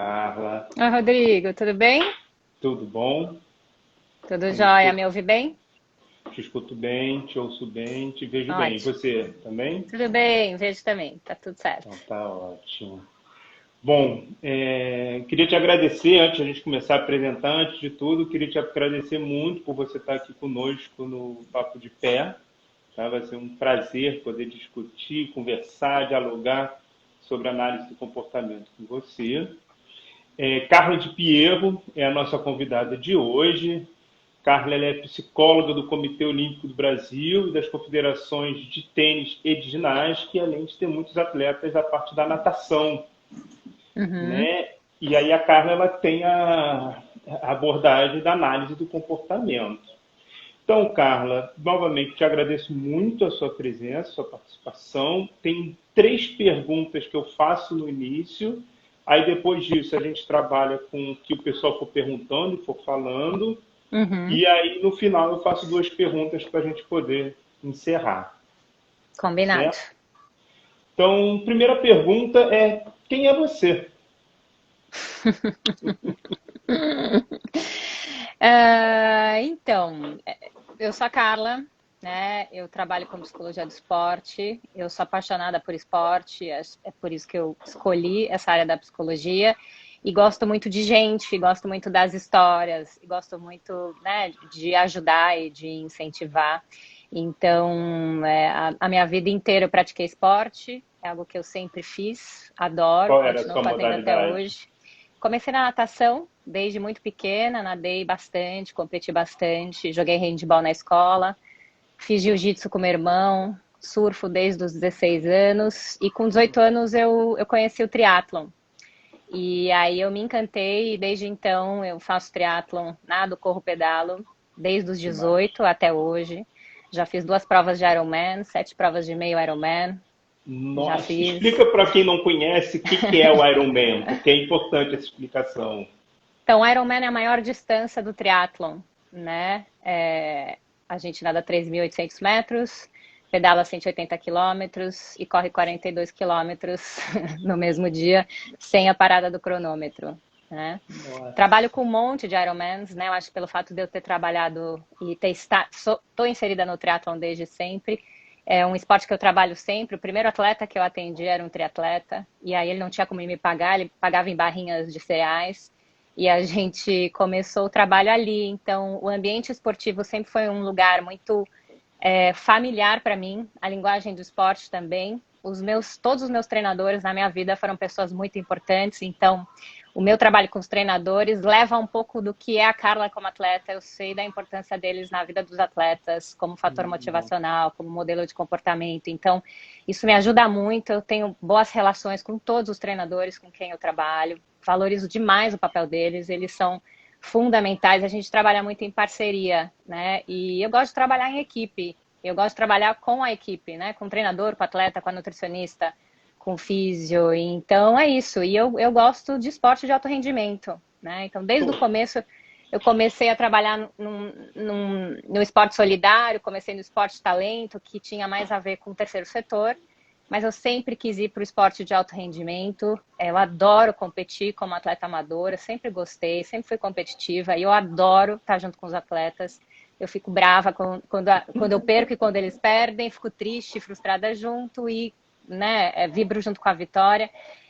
Carla, Oi, Rodrigo, tudo bem? tudo bom? Tudo Como jóia, foi? me ouve bem? Te escuto bem, te ouço bem, te vejo bem. E Ótimo. você também? Tudo bem, vejo também, tá tudo certo. Então tá ótimo. Bom, queria te agradecer, antes de a gente começar a apresentar, antes de tudo, queria te agradecer muito por você estar aqui conosco no Papo de Pé. Tá? Vai ser um prazer poder discutir, conversar, dialogar sobre análise do comportamento com você. Carla de Pierro é a nossa convidada de hoje. Carla ela é psicóloga do Comitê Olímpico do Brasil e das confederações de tênis e de ginástica, além de ter muitos atletas da parte da natação, Uhum. né? E aí a Carla ela tem a abordagem da análise do comportamento. Então, Carla, novamente te agradeço muito a sua presença, a sua participação. Tem três perguntas que eu faço no início. Aí depois disso a gente trabalha com o que o pessoal for perguntando e for falando. Uhum. E aí, no final, eu faço duas perguntas para a gente poder encerrar, Combinado. certo? Então, primeira pergunta é: quem é você? Então, eu sou a Carla, né? Eu trabalho com psicologia do esporte, eu sou apaixonada por esporte, é por isso que eu escolhi essa área da psicologia. E gosto muito de gente, gosto muito das histórias, e gosto muito, né, de ajudar e de incentivar. Então, a minha vida inteira eu pratiquei esporte, é algo que eu sempre fiz, adoro, Qual era a continuo sua fazendo até modalidade? hoje. Comecei na natação desde muito pequena, nadei bastante, competi bastante, joguei handebol na escola, fiz jiu-jitsu com meu irmão, surfo desde os 16 anos e com 18 anos eu conheci o triatlon. E aí eu me encantei e desde então eu faço triatlon, nado, corro, pedalo, desde os Que mais? 18 até hoje. Já fiz duas provas de Ironman, sete provas de meio Ironman, já Nossa, fiz. explica para quem não conhece o que é o Ironman, porque é importante essa explicação. Então, Ironman é a maior distância do triatlon, né? A gente nada 3.800 metros, pedala 180 quilômetros e corre 42 quilômetros no mesmo dia, sem a parada do cronômetro, né? Trabalho Nossa. com um monte de Ironmans, né? Eu acho que pelo fato de eu ter trabalhado e ter estou inserida no triatlon desde sempre. É um esporte que eu trabalho sempre. O primeiro atleta que eu atendi era um triatleta, e aí ele não tinha como me pagar, ele pagava em barrinhas de cereais. E a gente começou o trabalho ali. Então, o ambiente esportivo sempre foi um lugar muito familiar para mim, a linguagem do esporte também. Todos os meus treinadores na minha vida foram pessoas muito importantes, então o meu trabalho com os treinadores leva um pouco do que é a Carla como atleta. Eu sei da importância deles na vida dos atletas, como fator motivacional, como modelo de comportamento. Então, isso me ajuda muito. Eu tenho boas relações com todos os treinadores com quem eu trabalho. Valorizo demais o papel deles. Eles são fundamentais. A gente trabalha muito em parceria, né? E eu gosto de trabalhar em equipe. Eu gosto de trabalhar com a equipe, né? Com o treinador, com o atleta, com a nutricionista, com o físio. Então é isso. E eu gosto de esporte de alto rendimento, né? Então, desde o começo, eu comecei a trabalhar no esporte solidário, comecei no esporte talento, que tinha mais a ver com o terceiro setor. Mas eu sempre quis ir para o esporte de alto rendimento. Eu adoro competir como atleta amadora, sempre gostei, sempre fui competitiva e eu adoro estar junto com os atletas. Eu fico brava quando eu perco e quando eles perdem, fico triste, frustrada junto e, né, vibro junto com a vitória.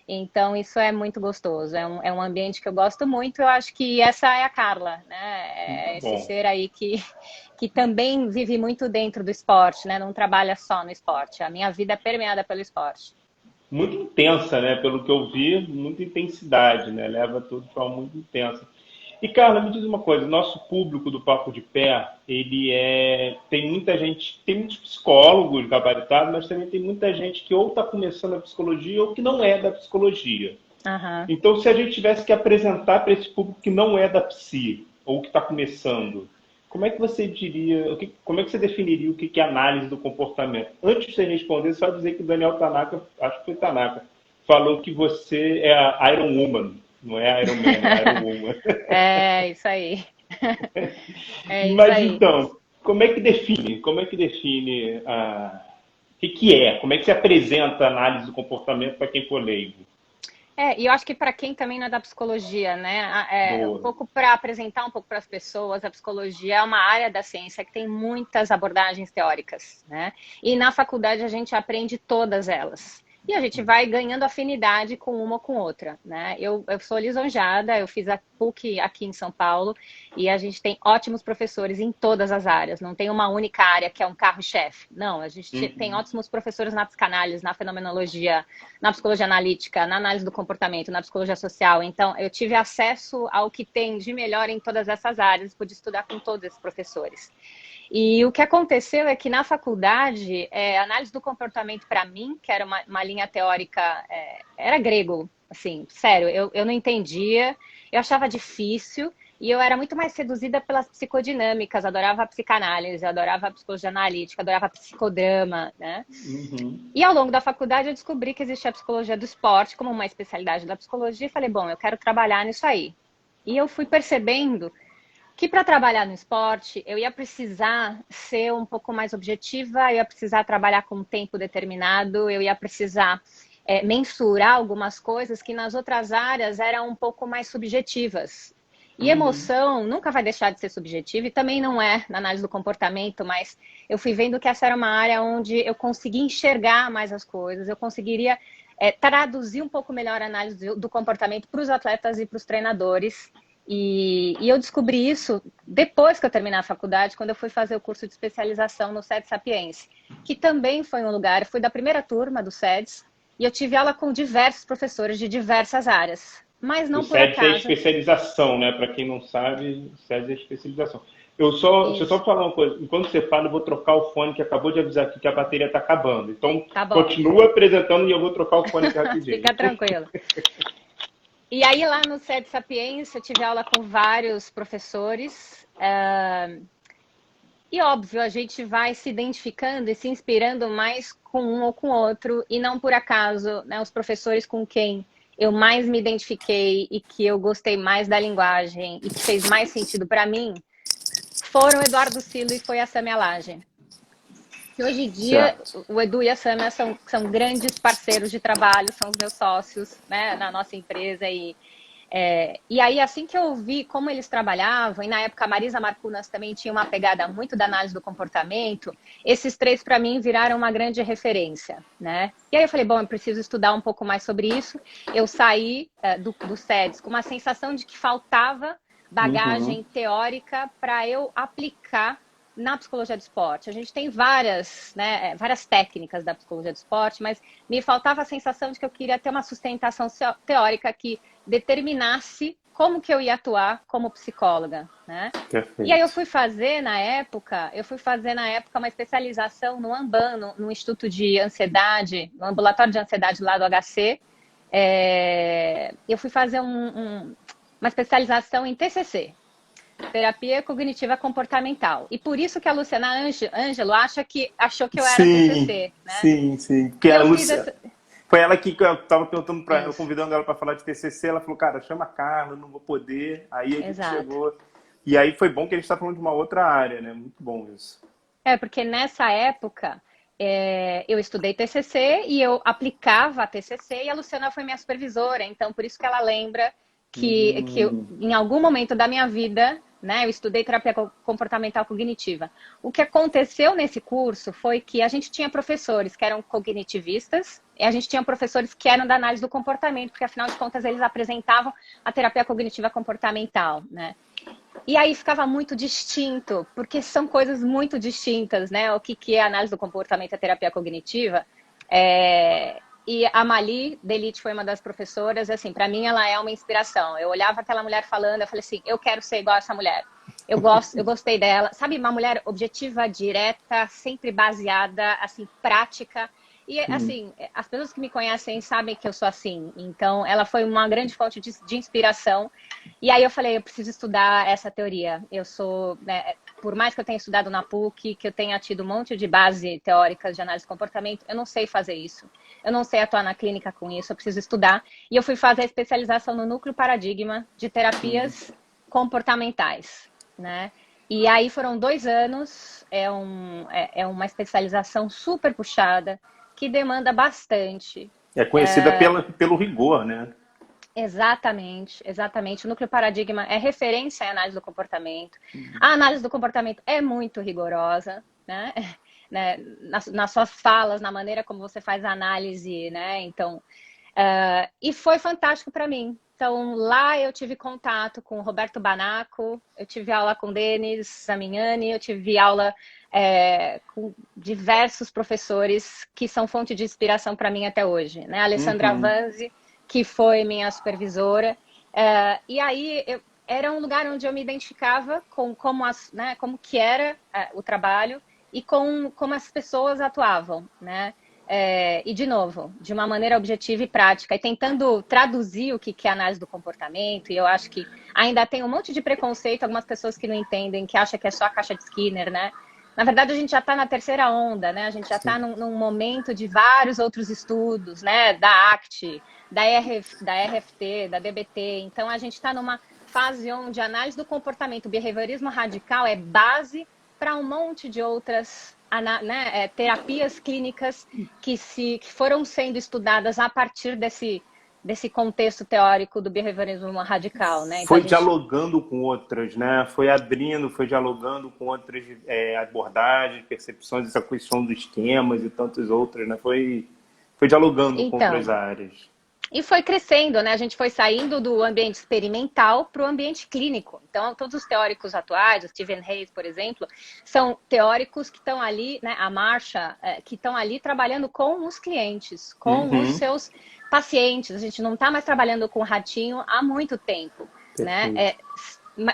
Então, isso é muito gostoso. É um ambiente que eu gosto muito. Eu acho que essa é a Carla, né? É esse Bom, ser aí que também vive muito dentro do esporte, né? Não trabalha só no esporte. A minha vida é permeada pelo esporte. muito intensa, né? Pelo que eu vi, muita intensidade, né? Leva tudo de forma muito intensa. E Carla, me diz uma coisa, o nosso público do Papo de Pé, tem muita gente, tem muitos psicólogos gabaritados, mas também tem muita gente que ou está começando a psicologia ou que não é da psicologia. Aham. Então, se a gente tivesse que apresentar para esse público que não é da psi, ou que está começando, como é que você diria, como é que você definiria o que é análise do comportamento? Antes de você responder, só dizer que o Daniel Tanaka, acho que foi Tanaka, falou que você é a Iron Woman, não é a Iron Man, é a Iron Woman. É isso aí. É isso Mas aí. então, como é que define? Como é que define o que é? Como é que se apresenta a análise do comportamento para quem for leigo? E eu acho que para quem também não é da psicologia, né, um Boa. pouco para apresentar um pouco para as pessoas, a psicologia é uma área da ciência que tem muitas abordagens teóricas, né? E na faculdade a gente aprende todas elas. E a gente vai ganhando afinidade com uma ou com outra, né? Eu sou lisonjeada, eu fiz a PUC aqui em São Paulo e a gente tem ótimos professores em todas as áreas. Não tem uma única área que é um carro-chefe. Não, a gente tem Uhum. ótimos professores na psicanálise, na fenomenologia, na psicologia analítica, na análise do comportamento, na psicologia social. Então, eu tive acesso ao que tem de melhor em todas essas áreas, pude estudar com todos esses professores. E o que aconteceu é que na faculdade, análise do comportamento para mim, que era uma linha teórica, era grego, assim, sério, eu não entendia, eu achava difícil, e eu era muito mais seduzida pelas psicodinâmicas, adorava a psicanálise, adorava a psicologia analítica, adorava psicodrama, né? Uhum. E ao longo da faculdade eu descobri que existia a psicologia do esporte como uma especialidade da psicologia e falei, bom, eu quero trabalhar nisso aí. E eu fui percebendo que para trabalhar no esporte eu ia precisar ser um pouco mais objetiva, eu ia precisar trabalhar com um tempo determinado, eu ia precisar mensurar algumas coisas que nas outras áreas eram um pouco mais subjetivas. E Uhum. emoção nunca vai deixar de ser subjetiva, e também não é na análise do comportamento, mas eu fui vendo que essa era uma área onde eu conseguia enxergar mais as coisas, eu conseguiria traduzir um pouco melhor a análise do comportamento para os atletas e para os treinadores. E eu descobri isso depois que eu terminei a faculdade, quando eu fui fazer o curso de especialização no SEDS Sapiens, que também foi um lugar, eu fui da primeira turma do SEDS, e eu tive aula com diversos professores de diversas áreas, mas O não por SEDS é acaso. especialização, né? Para quem não sabe, o SEDS é especialização. Deixa eu Isso, só falar uma coisa. Enquanto você fala, eu vou trocar o fone, que acabou de avisar aqui que a bateria está acabando. Então, tá bom, continua apresentando e eu vou trocar o fone aqui rapidinho. fica tranquilo. E aí lá no SEDS Sapiens eu tive aula com vários professores, e óbvio, a gente vai se identificando e se inspirando mais com um ou com outro, e não por acaso, né, os professores com quem eu mais me identifiquei e que eu gostei mais da linguagem e que fez mais sentido para mim foram o Eduardo Silo e foi a Samia Laje. Que hoje em dia Certo. o Edu e a Samia são grandes parceiros de trabalho, são os meus sócios, né, na nossa empresa, e aí, assim que eu vi como eles trabalhavam, e na época a Marisa Marcunas também tinha uma pegada muito da análise do comportamento, esses três, para mim, viraram uma grande referência, né? E aí eu falei, bom, eu preciso estudar um pouco mais sobre isso. Eu saí do SEDS com uma sensação de que faltava Uhum. bagagem teórica para eu aplicar na psicologia do esporte. A gente tem várias, né, várias técnicas da psicologia do esporte, mas me faltava a sensação de que eu queria ter uma sustentação teórica que determinasse como que eu ia atuar como psicóloga, né? E aí Perfeito. eu fui fazer na época uma especialização no Amban, no Instituto de Ansiedade, no ambulatório de ansiedade lá do HC. Eu fui fazer uma especialização em TCC, terapia cognitiva comportamental. E por isso que a Luciana Ângelo achou que eu era Sim, TCC, né? sim, sim. Porque E a eu fiz Lúcia. essa... Foi ela que eu tava perguntando para eu Isso, convidando ela para falar de TCC, ela falou, cara, chama a Carla, não vou poder. Aí a gente exato. chegou. E aí foi bom que a gente está falando de uma outra área, né? Muito bom isso. Porque nessa época eu estudei TCC e eu aplicava a TCC e a Luciana foi minha supervisora, então por isso que ela lembra que eu, Hum, em algum momento da minha vida, né, eu estudei terapia comportamental cognitiva. O que aconteceu nesse curso foi que a gente tinha professores que eram cognitivistas e a gente tinha professores que eram da análise do comportamento, porque afinal de contas eles apresentavam a terapia cognitiva comportamental, né? E aí ficava muito distinto, porque são coisas muito distintas, né? O que é a análise do comportamento e a terapia cognitiva. E a Mali Delite foi uma das professoras, assim, para mim ela é uma inspiração. Eu olhava aquela mulher falando, eu falei assim, eu quero ser igual a essa mulher. Eu gostei dela. Sabe, uma mulher objetiva, direta, sempre baseada, assim, prática. E, assim, as pessoas que me conhecem sabem que eu sou assim. Então, ela foi uma grande fonte de inspiração. E aí eu falei, eu preciso estudar essa teoria. Eu sou, né, por mais que eu tenha estudado na PUC, que eu tenha tido um monte de base teórica de análise de comportamento, eu não sei fazer isso. Eu não sei atuar na clínica com isso, eu preciso estudar. E eu fui fazer a especialização no núcleo paradigma de terapias comportamentais, né? E aí foram 2 anos, é uma especialização super puxada, que demanda bastante. é conhecida pelo rigor, né? Exatamente, exatamente. O núcleo paradigma é referência à análise do comportamento. A análise do comportamento é muito rigorosa, né? Nas suas falas, na maneira como você faz a análise, né? Então, e foi fantástico para mim. Então, lá eu tive contato com o Roberto Banaco, eu tive aula com o Denis Zamignani, eu tive aula com diversos professores que são fonte de inspiração para mim até hoje, né? A Alessandra Avanzi, que foi minha supervisora. E aí era um lugar onde eu me identificava com como que era o trabalho e com como as pessoas atuavam, né? E, de novo, de uma maneira objetiva e prática, e tentando traduzir o que é análise do comportamento, e eu acho que ainda tem um monte de preconceito, algumas pessoas que não entendem, que acham que é só a caixa de Skinner, né? Na verdade, a gente já está na terceira onda, né? A gente já está num momento de vários outros estudos, né? Da ACT, da RFT, da DBT. Então, a gente está numa fase onde a análise do comportamento, o behaviorismo radical é base para um monte de outras terapias clínicas que foram sendo estudadas a partir desse contexto teórico do behaviorismo radical, né? Então, foi dialogando com outras, né? Foi abrindo, foi dialogando com outras abordagens, percepções, essa questão dos esquemas e tantas outras, né? Foi dialogando com outras áreas. E foi crescendo, né? A gente foi saindo do ambiente experimental para o ambiente clínico. Então, todos os teóricos atuais, o Stephen Hayes, por exemplo, são teóricos que estão ali, né? A Marsha, que estão ali trabalhando com os clientes, com os seus pacientes. A gente não está mais trabalhando com ratinho há muito tempo, né?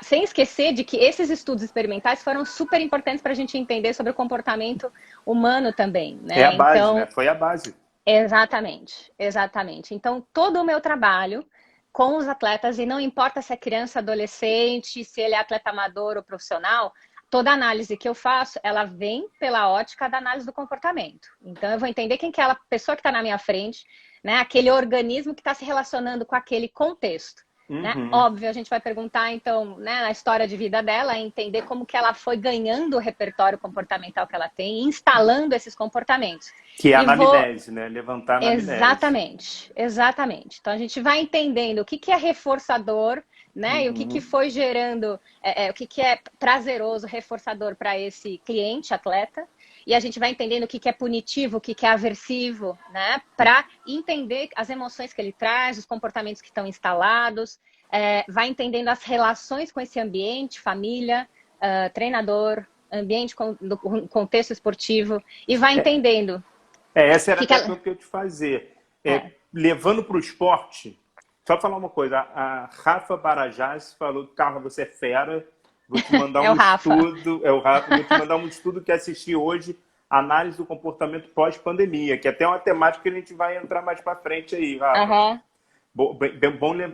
Sem esquecer de que esses estudos experimentais foram super importantes para a gente entender sobre o comportamento humano também, né? É a base, né? Foi a base. Exatamente, exatamente. Então, todo o meu trabalho com os atletas, e não importa se é criança, adolescente, se ele é atleta amador ou profissional, toda análise que eu faço, ela vem pela ótica da análise do comportamento. Então, eu vou entender quem que é a pessoa que está na minha frente, né? Aquele organismo que está se relacionando com aquele contexto. Né? Óbvio, a gente vai perguntar, então, né, na história de vida dela, entender como que ela foi ganhando o repertório comportamental que ela tem, instalando esses comportamentos. Que é a anamnese, né? Levantar a anamnese. Exatamente, exatamente. Então, a gente vai entendendo o que é reforçador, né? E o que foi gerando, o que é prazeroso, reforçador para esse cliente, atleta. E a gente vai entendendo o que é punitivo, o que é aversivo, né? Para entender as emoções que ele traz, os comportamentos que estão instalados, vai entendendo as relações com esse ambiente, família, treinador, ambiente do contexto esportivo, e vai entendendo. Essa era a pergunta que eu ia te fazer. Levando para o esporte, só falar uma coisa, a Rafa Barajás falou, Carla, você é fera. Vou te mandar estudo. É o Rafa. Vou te mandar um estudo que assisti hoje, análise do comportamento pós-pandemia, que até é uma temática que a gente vai entrar mais para frente aí, Rafa.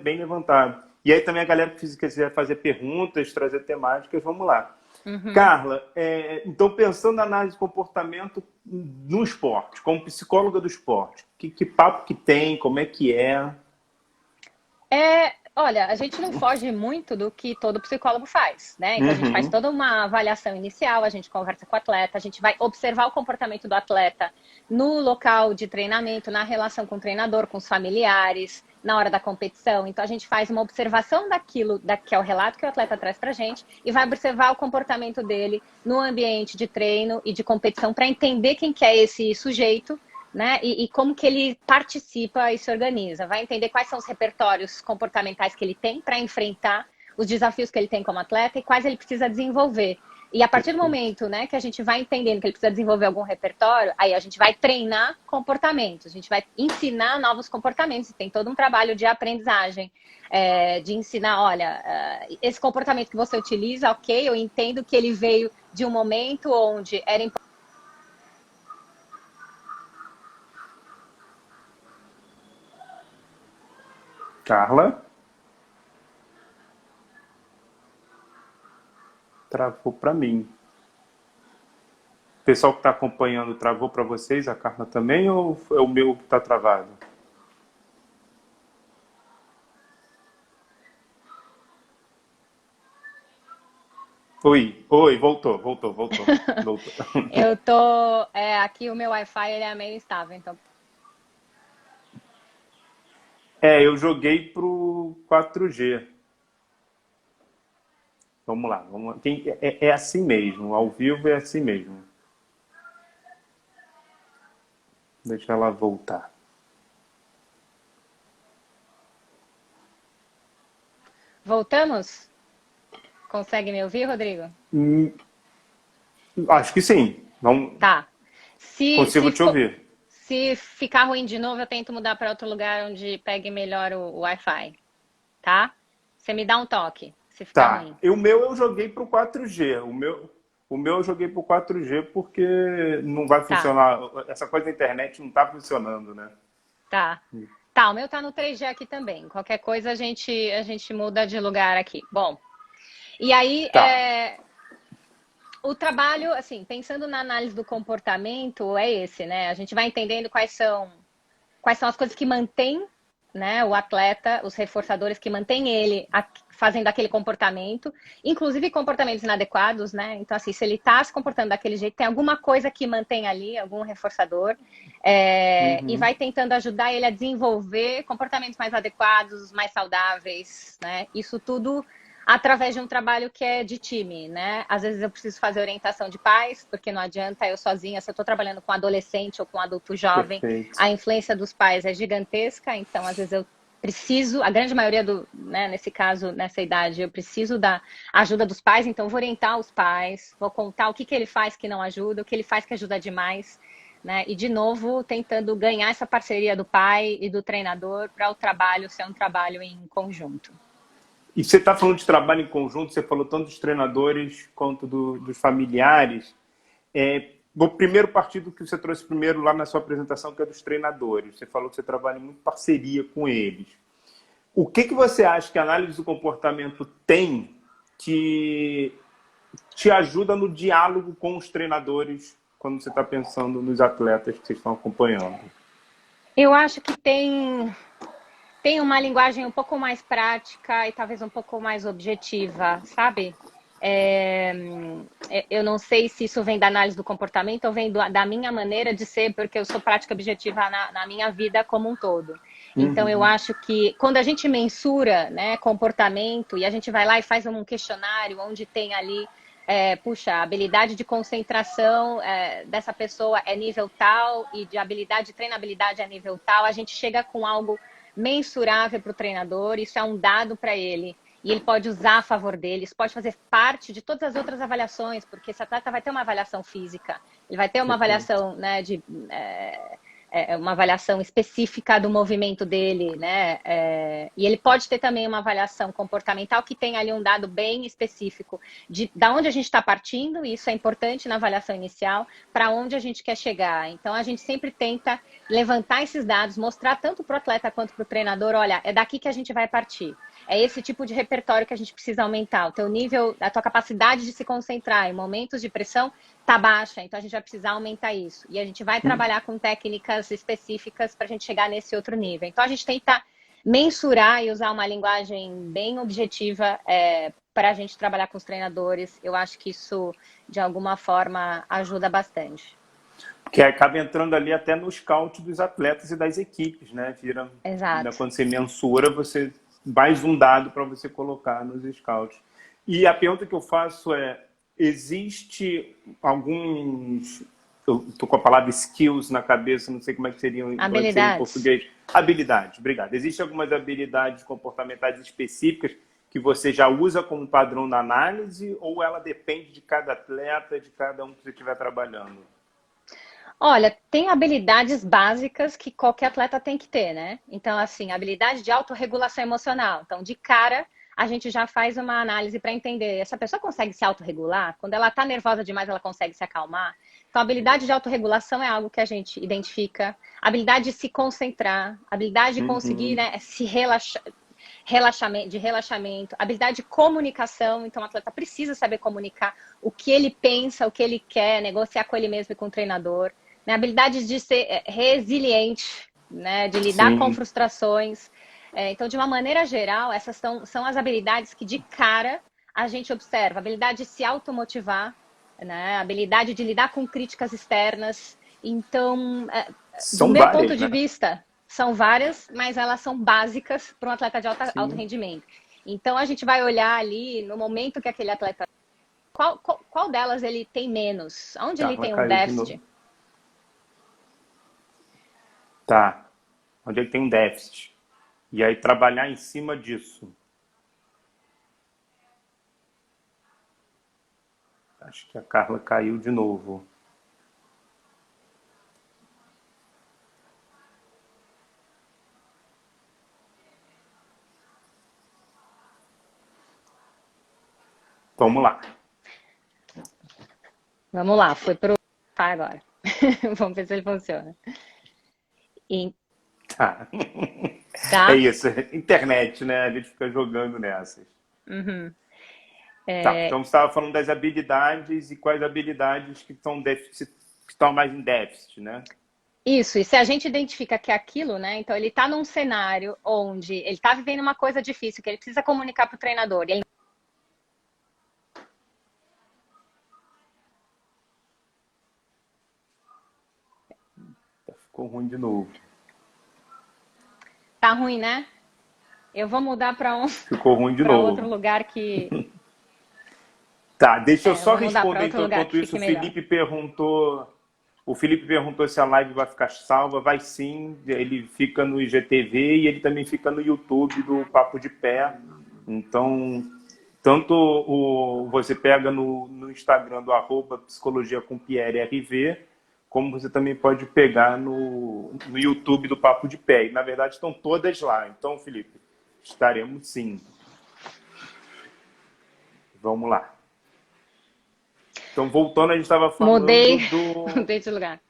Bem levantado. E aí também a galera que quiser fazer perguntas, trazer temáticas, vamos lá. Carla, então pensando na análise de comportamento no esporte, como psicóloga do esporte, que papo que tem, como é que é? Olha, a gente não foge muito do que todo psicólogo faz, né? Então, a gente faz toda uma avaliação inicial, a gente conversa com o atleta, a gente vai observar o comportamento do atleta no local de treinamento, na relação com o treinador, com os familiares, na hora da competição. Então, a gente faz uma observação daquilo, que é o relato que o atleta traz pra gente, e vai observar o comportamento dele no ambiente de treino e de competição para entender quem que é esse sujeito, né? E como que ele participa e se organiza. Vai entender quais são os repertórios comportamentais que ele tem para enfrentar os desafios que ele tem como atleta e quais ele precisa desenvolver. E a partir do momento, né, que a gente vai entendendo que ele precisa desenvolver algum repertório, aí a gente vai treinar comportamentos, a gente vai ensinar novos comportamentos. Tem todo um trabalho de aprendizagem, de ensinar, olha, esse comportamento que você utiliza, ok, eu entendo que ele veio de um momento onde era importante. Carla? Travou para mim. O pessoal que está acompanhando travou para vocês, a Carla também, ou é o meu que está travado? Oi, voltou. Eu tô, aqui o meu Wi-Fi ele é meio instável, então. Eu joguei pro 4G. Vamos lá. É assim mesmo, ao vivo é assim mesmo. Deixa ela voltar. Voltamos? Consegue me ouvir, Rodrigo? Acho que sim. Vamos... Tá. Consigo te ouvir. Se ficar ruim de novo, eu tento mudar para outro lugar onde pegue melhor o Wi-Fi. Tá? Você me dá um toque, se ficar ruim. E o meu eu joguei pro 4G. O meu eu joguei pro 4G porque não vai funcionar. Essa coisa da internet não tá funcionando, né? Tá. Tá, o meu tá no 3G aqui também. Qualquer coisa a gente muda de lugar aqui. Bom, e aí o trabalho, assim, pensando na análise do comportamento, é esse, né? A gente vai entendendo quais são as coisas que mantêm, né, o atleta, os reforçadores que mantêm ele fazendo aquele comportamento, inclusive comportamentos inadequados, né? Então, assim, se ele está se comportando daquele jeito, tem alguma coisa que mantém ali, algum reforçador, e vai tentando ajudar ele a desenvolver comportamentos mais adequados, mais saudáveis, né? Isso tudo através de um trabalho que é de time, né? Às vezes eu preciso fazer orientação de pais, porque não adianta eu sozinha, se eu estou trabalhando com adolescente ou com adulto jovem, a influência dos pais é gigantesca, então às vezes eu preciso, a grande maioria né, nesse caso, nessa idade, eu preciso da ajuda dos pais, então vou orientar os pais, vou contar o que ele faz que não ajuda, o que ele faz que ajuda demais, né? E de novo, tentando ganhar essa parceria do pai e do treinador para o trabalho ser um trabalho em conjunto. E você está falando de trabalho em conjunto, você falou tanto dos treinadores quanto dos familiares. Vou primeiro partir do que você trouxe primeiro lá na sua apresentação, que é dos treinadores. Você falou que você trabalha em muita parceria com eles. O que você acha que a análise do comportamento tem que te ajuda no diálogo com os treinadores quando você está pensando nos atletas que vocês estão acompanhando? Eu acho que tem uma linguagem um pouco mais prática e talvez um pouco mais objetiva, sabe? Eu não sei se isso vem da análise do comportamento ou vem da minha maneira de ser, porque eu sou prática objetiva na minha vida como um todo. Então, eu acho que quando a gente mensura, né, comportamento e a gente vai lá e faz um questionário onde tem ali, a habilidade de concentração dessa pessoa é nível tal e de habilidade de treinabilidade é nível tal, a gente chega com algo mensurável para o treinador, isso é um dado para ele. E ele pode usar a favor dele, isso pode fazer parte de todas as outras avaliações, porque esse atleta vai ter uma avaliação física, ele vai ter uma avaliação, né, uma avaliação específica do movimento dele, né? E ele pode ter também uma avaliação comportamental que tem ali um dado bem específico da onde a gente está partindo, e isso é importante na avaliação inicial, para onde a gente quer chegar. Então, a gente sempre tenta levantar esses dados, mostrar tanto para o atleta quanto para o treinador, olha, é daqui que a gente vai partir. É esse tipo de repertório que a gente precisa aumentar. O teu nível, a tua capacidade de se concentrar em momentos de pressão tá baixa, então a gente vai precisar aumentar isso. E a gente vai trabalhar com técnicas específicas para a gente chegar nesse outro nível. Então a gente tenta mensurar e usar uma linguagem bem objetiva para a gente trabalhar com os treinadores. Eu acho que isso, de alguma forma, ajuda bastante. Que acaba entrando ali até no scout dos atletas e das equipes, né? Exato. Quando você mensura, você mais um dado para você colocar nos scouts. E a pergunta que eu faço existe alguns... Eu estou com a palavra skills na cabeça, não sei como é que seriam em português. Habilidades, obrigado. Existem algumas habilidades comportamentais específicas que você já usa como padrão na análise ou ela depende de cada atleta, de cada um que você estiver trabalhando? Olha, tem habilidades básicas que qualquer atleta tem que ter, né? Então, assim, habilidade de autorregulação emocional. Então, de cara, a gente já faz uma análise para entender, essa pessoa consegue se autorregular? Quando ela está nervosa demais, ela consegue se acalmar? Então, a habilidade de autorregulação é algo que a gente identifica. Habilidade de se concentrar, habilidade de conseguir, né, se relaxar, relaxamento, habilidade de comunicação. Então, o atleta precisa saber comunicar o que ele pensa, o que ele quer, negociar com ele mesmo e com o treinador. Né? Habilidade de ser resiliente, né? De lidar com frustrações. Então, de uma maneira geral, essas são as habilidades que de cara a gente observa. Habilidade de se automotivar, né? Habilidade de lidar com críticas externas. Então, do meu ponto de vista, são várias, mas elas são básicas para um atleta de alto rendimento. Então, a gente vai olhar ali, no momento que aquele atleta... Qual delas ele tem menos? Onde ele tem um déficit? Tá. Onde ele tem um déficit. E aí, trabalhar em cima disso. Acho que a Carla caiu de novo. Vamos lá. Vamos lá, foi pro agora. Vamos ver se ele funciona. Tá. Tá? É isso, internet, né? A gente fica jogando nessas. Uhum. Tá, então você estava falando das habilidades e quais habilidades que estão mais em déficit, né? Isso, e se a gente identifica que é aquilo, né? Então ele está num cenário onde ele está vivendo uma coisa difícil, que ele precisa comunicar para o treinador. E ele... Ficou ruim de novo. Tá ruim, né? Eu vou mudar para Ficou ruim de novo. outro lugar que... Tá, deixa eu só responder então, enquanto isso. O Felipe perguntou se a live vai ficar salva. Vai sim, ele fica no IGTV e ele também fica no YouTube do Papo de Pé. Então, tanto você pega no Instagram do @psicologia_com_PierreRV, como você também pode pegar no YouTube do Papo de Pé. E, na verdade, estão todas lá. Então, Felipe, estaremos sim. Vamos lá. Então, voltando, a gente estava falando Mudei de lugar.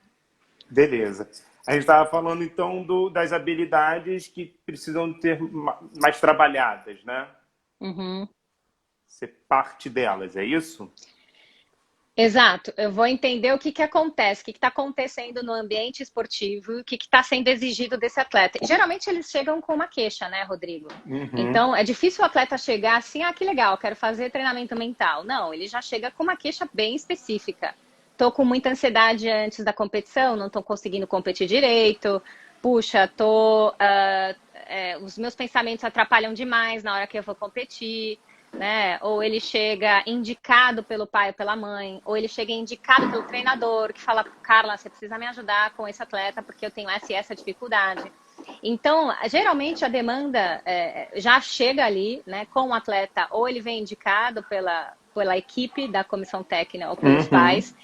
Beleza. A gente estava falando, então, das habilidades que precisam ser mais trabalhadas, né? Uhum. Ser parte delas, é isso? Exato. Eu vou entender o que acontece, o que está acontecendo no ambiente esportivo, o que está sendo exigido desse atleta. E, geralmente eles chegam com uma queixa, né, Rodrigo? Uhum. Então, é difícil o atleta chegar assim, que legal, quero fazer treinamento mental. Não, ele já chega com uma queixa bem específica. Tô com muita ansiedade antes da competição, não tô conseguindo competir direito. Puxa, os meus pensamentos atrapalham demais na hora que eu vou competir. Né? Ou ele chega indicado pelo pai ou pela mãe, ou ele chega indicado pelo treinador, que fala, Carla, você precisa me ajudar com esse atleta, porque eu tenho essa dificuldade. Então, geralmente a demanda já chega ali, né, com o atleta, ou ele vem indicado pela equipe da comissão técnica ou pelos pais.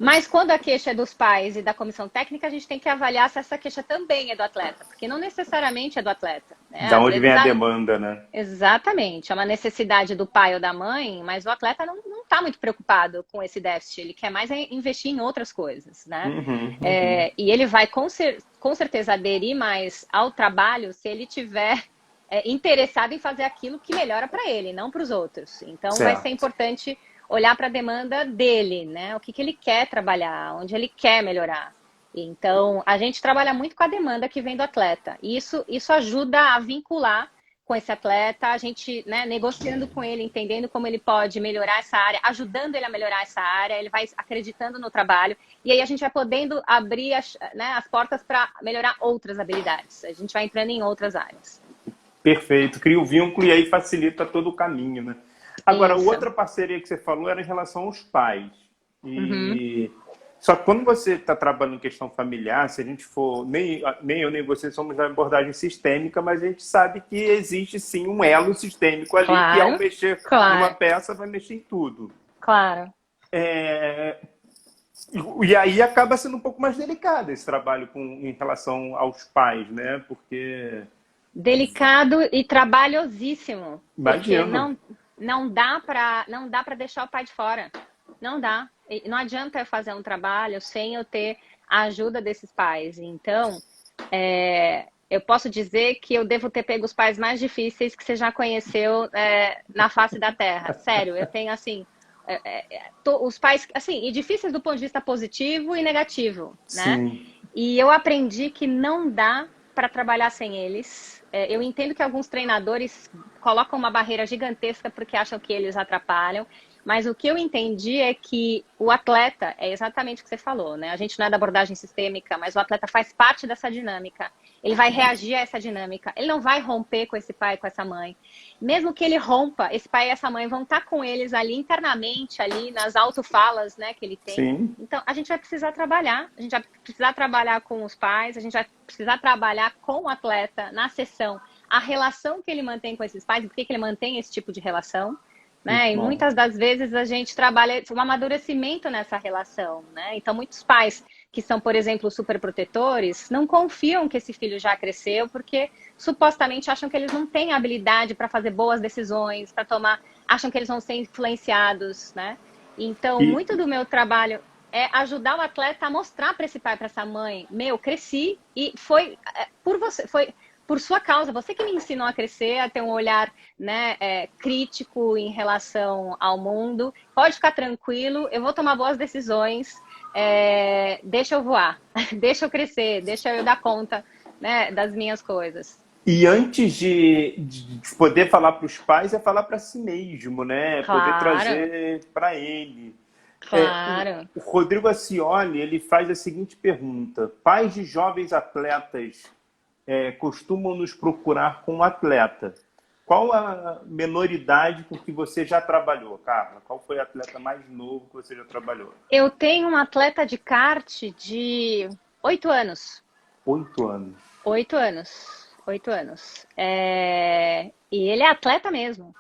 Mas quando a queixa é dos pais e da comissão técnica, a gente tem que avaliar se essa queixa também é do atleta, porque não necessariamente é do atleta. Né? Da onde vem a demanda, né? Exatamente. É uma necessidade do pai ou da mãe, mas o atleta não está muito preocupado com esse déficit. Ele quer mais investir em outras coisas, né? E ele vai, com certeza, aderir mais ao trabalho se ele tiver interessado em fazer aquilo que melhora para ele, não para os outros. Então, vai ser importante olhar para a demanda dele, né? O que ele quer trabalhar, onde ele quer melhorar. Então, a gente trabalha muito com a demanda que vem do atleta. E isso ajuda a vincular com esse atleta, a gente, né, negociando com ele, entendendo como ele pode melhorar essa área, ajudando ele a melhorar essa área, ele vai acreditando no trabalho. E aí a gente vai podendo abrir as portas para melhorar outras habilidades. A gente vai entrando em outras áreas. Perfeito. Cria o vínculo e aí facilita todo o caminho, né? Agora, outra parceria que você falou era em relação aos pais. Só que quando você está trabalhando em questão familiar, se a gente for... Nem eu nem você somos da abordagem sistêmica, mas a gente sabe que existe sim um elo sistêmico ali, que ao mexer numa peça vai mexer em tudo. Claro. E aí acaba sendo um pouco mais delicado esse trabalho em relação aos pais, né? Porque... Delicado e trabalhosíssimo. Imagino. Porque não dá para deixar o pai de fora. Não dá. Não adianta eu fazer um trabalho sem eu ter a ajuda desses pais. Então, eu posso dizer que eu devo ter pego os pais mais difíceis que você já conheceu na face da Terra. Sério, eu tenho, assim, os pais, assim, e difíceis do ponto de vista positivo e negativo, né? Sim. E eu aprendi que não dá para trabalhar sem eles. Eu entendo que alguns treinadores colocam uma barreira gigantesca porque acham que eles atrapalham. Mas o que eu entendi é que o atleta, é exatamente o que você falou, né? A gente não é da abordagem sistêmica, mas o atleta faz parte dessa dinâmica. Ele vai reagir a essa dinâmica. Ele não vai romper com esse pai, com essa mãe. Mesmo que ele rompa, esse pai e essa mãe vão estar com eles ali internamente, ali nas autofalas, né, que ele tem. Sim. Então, a gente vai precisar trabalhar. A gente vai precisar trabalhar com os pais, a gente vai precisar trabalhar com o atleta na sessão. A relação que ele mantém com esses pais, por que ele mantém esse tipo de relação. Né? E muitas das vezes a gente trabalha um amadurecimento nessa relação, né? Então, muitos pais que são, por exemplo, superprotetores, não confiam que esse filho já cresceu, porque supostamente acham que eles não têm habilidade para fazer boas decisões, para tomar, acham que eles vão ser influenciados, né? Então, muito do meu trabalho é ajudar o atleta a mostrar para esse pai, para essa mãe, cresci e foi por você, foi por sua causa, você que me ensinou a crescer, a ter um olhar, né, crítico em relação ao mundo. Pode ficar tranquilo, eu vou tomar boas decisões, deixa eu voar, deixa eu crescer, deixa eu dar conta, né, das minhas coisas. E antes de poder falar para os pais, é falar para si mesmo, né? Claro. Poder trazer para ele. Claro. O Rodrigo Acioli, ele faz a seguinte pergunta: pais de jovens atletas costumam nos procurar com um atleta. Qual a menoridade com que você já trabalhou, Carla? Qual foi o atleta mais novo que você já trabalhou? Eu tenho um atleta de kart de 8 anos. 8 anos. 8 anos. 8 anos. E ele é atleta mesmo.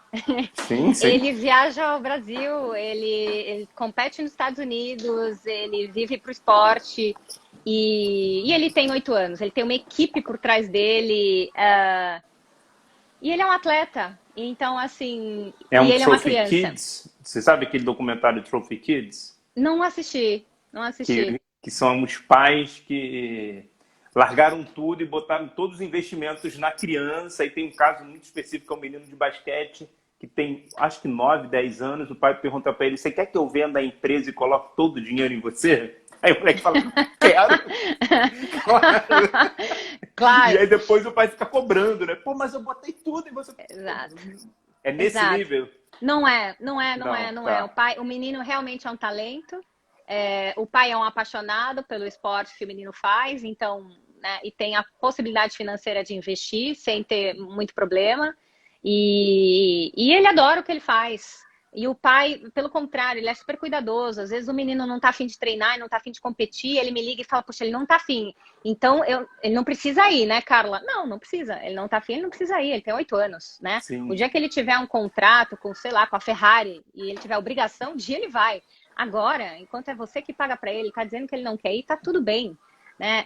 Sim, sim. Ele viaja ao Brasil, ele compete nos Estados Unidos, ele vive para o esporte. E ele tem 8 anos, ele tem uma equipe por trás dele, e ele é um atleta, então assim, e ele é uma criança. Kids? Você sabe aquele documentário Trophy Kids? Não assisti. Que são os pais que largaram tudo e botaram todos os investimentos na criança, e tem um caso muito específico, é um menino de basquete que tem, acho que 9, 10 anos, o pai pergunta para ele: você quer que eu venda a empresa e coloque todo o dinheiro em você? Aí o moleque fala: quero. Claro. E aí depois o pai fica cobrando, né? Pô, mas eu botei tudo e você... Exato. É nesse Exato. nível? Não é. Tá. O menino realmente é um talento. O pai é um apaixonado pelo esporte que o menino faz, então, né, e tem a possibilidade financeira de investir sem ter muito problema. E ele adora o que ele faz. E o pai, pelo contrário, ele é super cuidadoso. Às vezes o menino não tá afim de treinar, não tá afim de competir, ele me liga e fala: poxa, ele não tá afim. Então, ele não precisa ir, né, Carla? Não precisa. Ele não tá afim, ele não precisa ir. Ele tem 8 anos, né? Sim. O dia que ele tiver um contrato com, sei lá, com a Ferrari, e ele tiver obrigação de ir, ele vai. Agora, enquanto é você que paga para ele, tá dizendo que ele não quer ir, tá tudo bem. Né?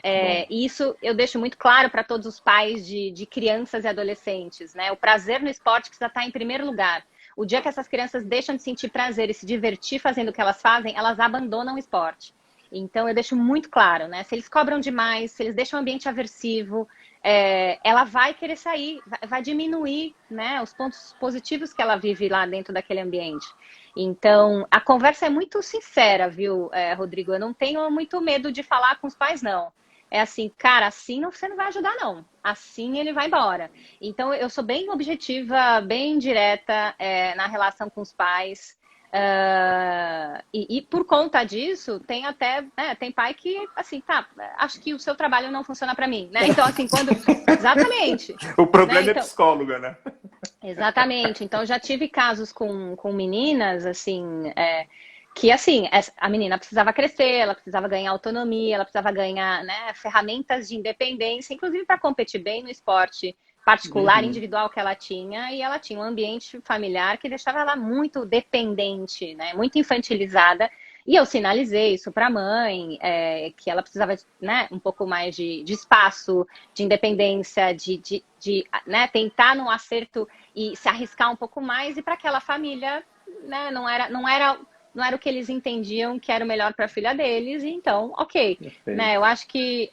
E isso eu deixo muito claro para todos os pais de crianças e adolescentes, né? O prazer no esporte precisa estar em primeiro lugar. O dia que essas crianças deixam de sentir prazer e se divertir fazendo o que elas fazem, elas abandonam o esporte. Então, eu deixo muito claro, né? Se eles cobram demais, se eles deixam o ambiente aversivo, ela vai querer sair, vai diminuir, né, os pontos positivos que ela vive lá dentro daquele ambiente. Então, a conversa é muito sincera, viu, Rodrigo? Eu não tenho muito medo de falar com os pais, não. É assim, cara, assim você não vai ajudar, não. Assim ele vai embora. Então, eu sou bem objetiva, bem direta na relação com os pais. E por conta disso, tem até, tem pai que, assim, tá, acho que o seu trabalho não funciona para mim, né? Então, assim, quando... Exatamente. O problema, né? Então, é psicóloga, né? Exatamente. Então, já tive casos com meninas, assim... que assim, a menina precisava crescer, ela precisava ganhar autonomia, ela precisava ganhar, né, ferramentas de independência, inclusive para competir bem no esporte particular, individual que ela tinha, e ela tinha um ambiente familiar que deixava ela muito dependente, né, muito infantilizada, e eu sinalizei isso para a mãe, que ela precisava, né, um pouco mais de espaço, de independência, de né, tentar no acerto e se arriscar um pouco mais, e para aquela família, né, não era o que eles entendiam que era o melhor para a filha deles, e então, ok. Né, eu acho que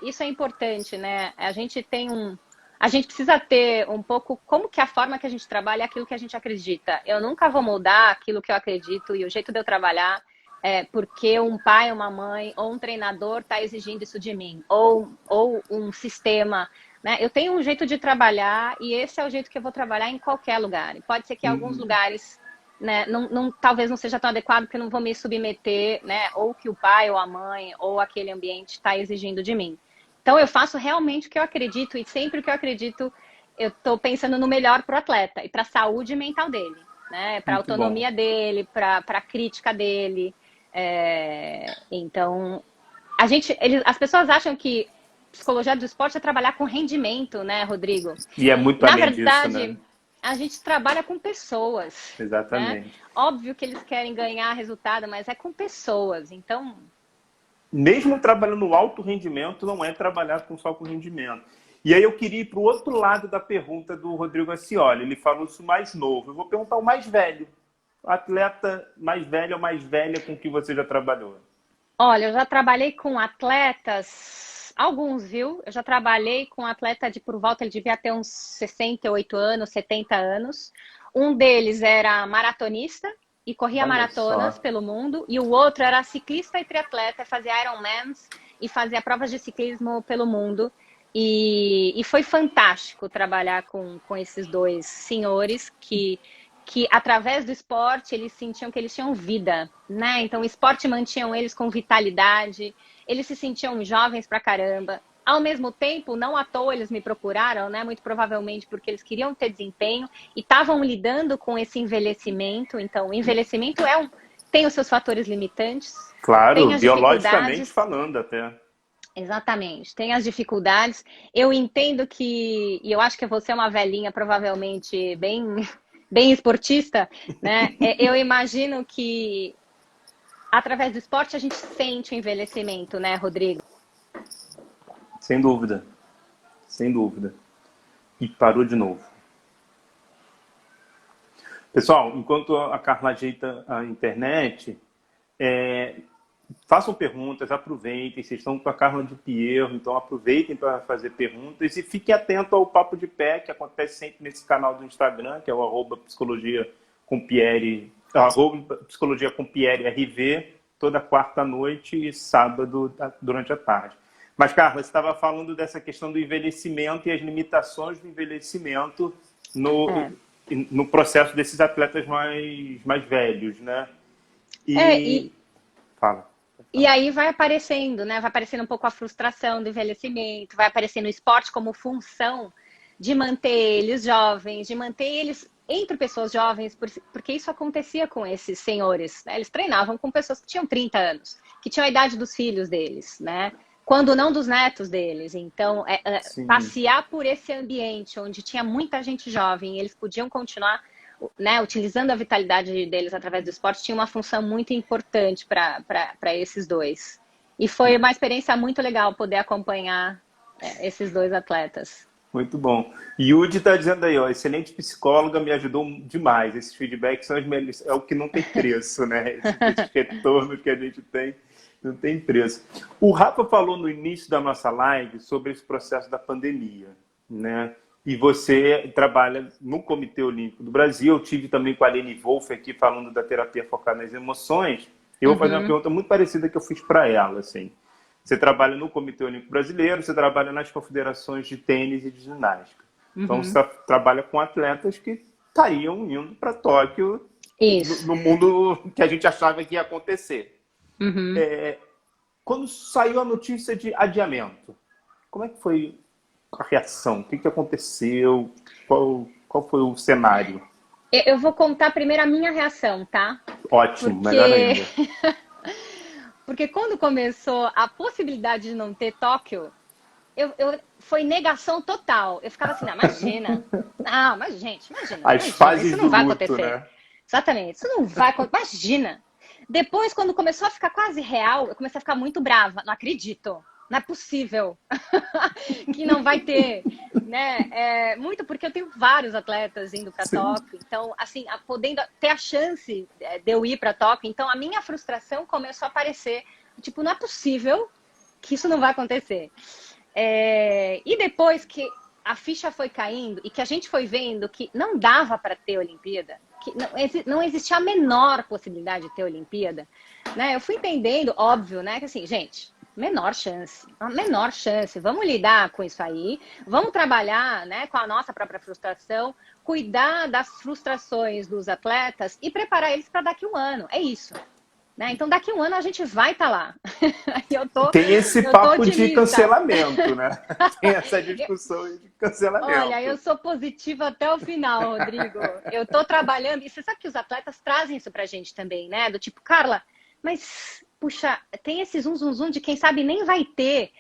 isso é importante, né? A gente precisa ter um pouco como que a forma que a gente trabalha é aquilo que a gente acredita. Eu nunca vou mudar aquilo que eu acredito e o jeito de eu trabalhar porque um pai, uma mãe ou um treinador está exigindo isso de mim, ou um sistema né? Eu tenho um jeito de trabalhar e esse é o jeito que eu vou trabalhar em qualquer lugar. E pode ser que em alguns lugares, né, talvez não seja tão adequado porque eu não vou me submeter, né, ou que o pai ou a mãe ou aquele ambiente está exigindo de mim. Então eu faço realmente o que eu acredito e sempre o que eu acredito eu estou pensando no melhor para o atleta e para a saúde mental dele, né, para a autonomia dele, para a crítica dele. Então, as pessoas acham que psicologia do esporte é trabalhar com rendimento, né, Rodrigo? E é muito além disso, né? A gente trabalha com pessoas. Exatamente. Né? Óbvio que eles querem ganhar resultado, mas é com pessoas. Então, mesmo trabalhando no alto rendimento, não é trabalhar só com rendimento. E aí eu queria ir para o outro lado da pergunta do Rodrigo Ascioli. Ele falou isso mais novo. Eu vou perguntar o mais velho. O atleta mais velho ou mais velha com que você já trabalhou? Olha, eu já trabalhei com atletas, alguns, viu? Eu já trabalhei com atleta por volta, ele devia ter uns 68 anos, 70 anos. Um deles era maratonista e corria maratonas pelo mundo. E o outro era ciclista e triatleta, fazia Ironmans e fazia provas de ciclismo pelo mundo. E foi fantástico trabalhar com esses dois senhores que através do esporte eles sentiam que eles tinham vida, né? Então o esporte mantinha eles com vitalidade, eles se sentiam jovens pra caramba. Ao mesmo tempo, não à toa eles me procuraram, né? Muito provavelmente porque eles queriam ter desempenho e estavam lidando com esse envelhecimento. Então o envelhecimento tem os seus fatores limitantes. Claro, biologicamente falando até. Exatamente, tem as dificuldades. Eu entendo e eu acho que você é uma velhinha provavelmente bem esportista, né? Eu imagino que através do esporte a gente sente o envelhecimento, né, Rodrigo? Sem dúvida. Sem dúvida. E parou de novo. Pessoal, enquanto a Carla ajeita a internet, façam perguntas, aproveitem. Vocês estão com a Carla de Pierro, então aproveitem para fazer perguntas e fiquem atentos ao Papo de Pé, que acontece sempre nesse canal do Instagram, que é o @psicologia com Pierre, @psicologia com Pierre RV, toda quarta-noite e sábado durante a tarde. Mas, Carla, você estava falando dessa questão do envelhecimento e as limitações do envelhecimento no processo desses atletas mais velhos, né? Fala. E aí vai aparecendo, né? Vai aparecendo um pouco a frustração do envelhecimento, vai aparecendo o esporte como função de manter eles jovens, de manter eles entre pessoas jovens, porque isso acontecia com esses senhores, né? Eles treinavam com pessoas que tinham 30 anos, que tinham a idade dos filhos deles, né? Quando não dos netos deles. Então, passear por esse ambiente onde tinha muita gente jovem, eles podiam continuar, né, utilizando a vitalidade deles através do esporte, tinha uma função muito importante para esses dois. E foi uma experiência muito legal poder acompanhar esses dois atletas. Muito bom. Yudi está dizendo aí, ó, excelente psicóloga, me ajudou demais. Esses feedbacks são os melhores, é o que não tem preço, né? Esse retorno que a gente tem, não tem preço. O Rafa falou no início da nossa live sobre esse processo da pandemia, né? E você trabalha no Comitê Olímpico do Brasil. Eu tive também com a Aline Wolff aqui falando da terapia focada nas emoções. Eu vou fazer uma pergunta muito parecida que eu fiz para ela, assim. Você trabalha no Comitê Olímpico Brasileiro, você trabalha nas confederações de tênis e de ginástica. Então, você trabalha com atletas que estariam indo para Tóquio no mundo que a gente achava que ia acontecer. Quando saiu a notícia de adiamento, como é que foi a reação? O que aconteceu? Qual foi o cenário? Eu vou contar primeiro a minha reação, tá? Ótimo, melhor ainda. Porque quando começou a possibilidade de não ter Tóquio, foi negação total. Eu ficava assim, imagina. Não, mas gente, imagina. As fases isso não vai luto, acontecer. Né? Exatamente, isso não vai acontecer. Imagina. Depois, quando começou a ficar quase real, eu comecei a ficar muito brava. Não acredito. Não é possível que não vai ter, né? Muito porque eu tenho vários atletas indo para Tóquio. Então, assim, podendo ter a chance de eu ir para Tóquio. Então, a minha frustração começou a aparecer. Tipo, não é possível que isso não vai acontecer. E depois que a ficha foi caindo e que a gente foi vendo que não dava para ter Olimpíada, que não existia a menor possibilidade de ter Olimpíada, né? Eu fui entendendo, óbvio, né? Que assim, gente... Menor chance, a menor chance. Vamos lidar com isso aí, vamos trabalhar, né, com a nossa própria frustração, cuidar das frustrações dos atletas e preparar eles para daqui a um ano. É isso. Né? Então, daqui a um ano a gente vai estar lá. Tem esse papo de cancelamento, né? Tem essa discussão de cancelamento. Olha, eu sou positiva até o final, Rodrigo. Eu estou trabalhando, e você sabe que os atletas trazem isso pra gente também, né? Do tipo, Carla, mas, puxa, tem esse zum de quem sabe nem vai ter.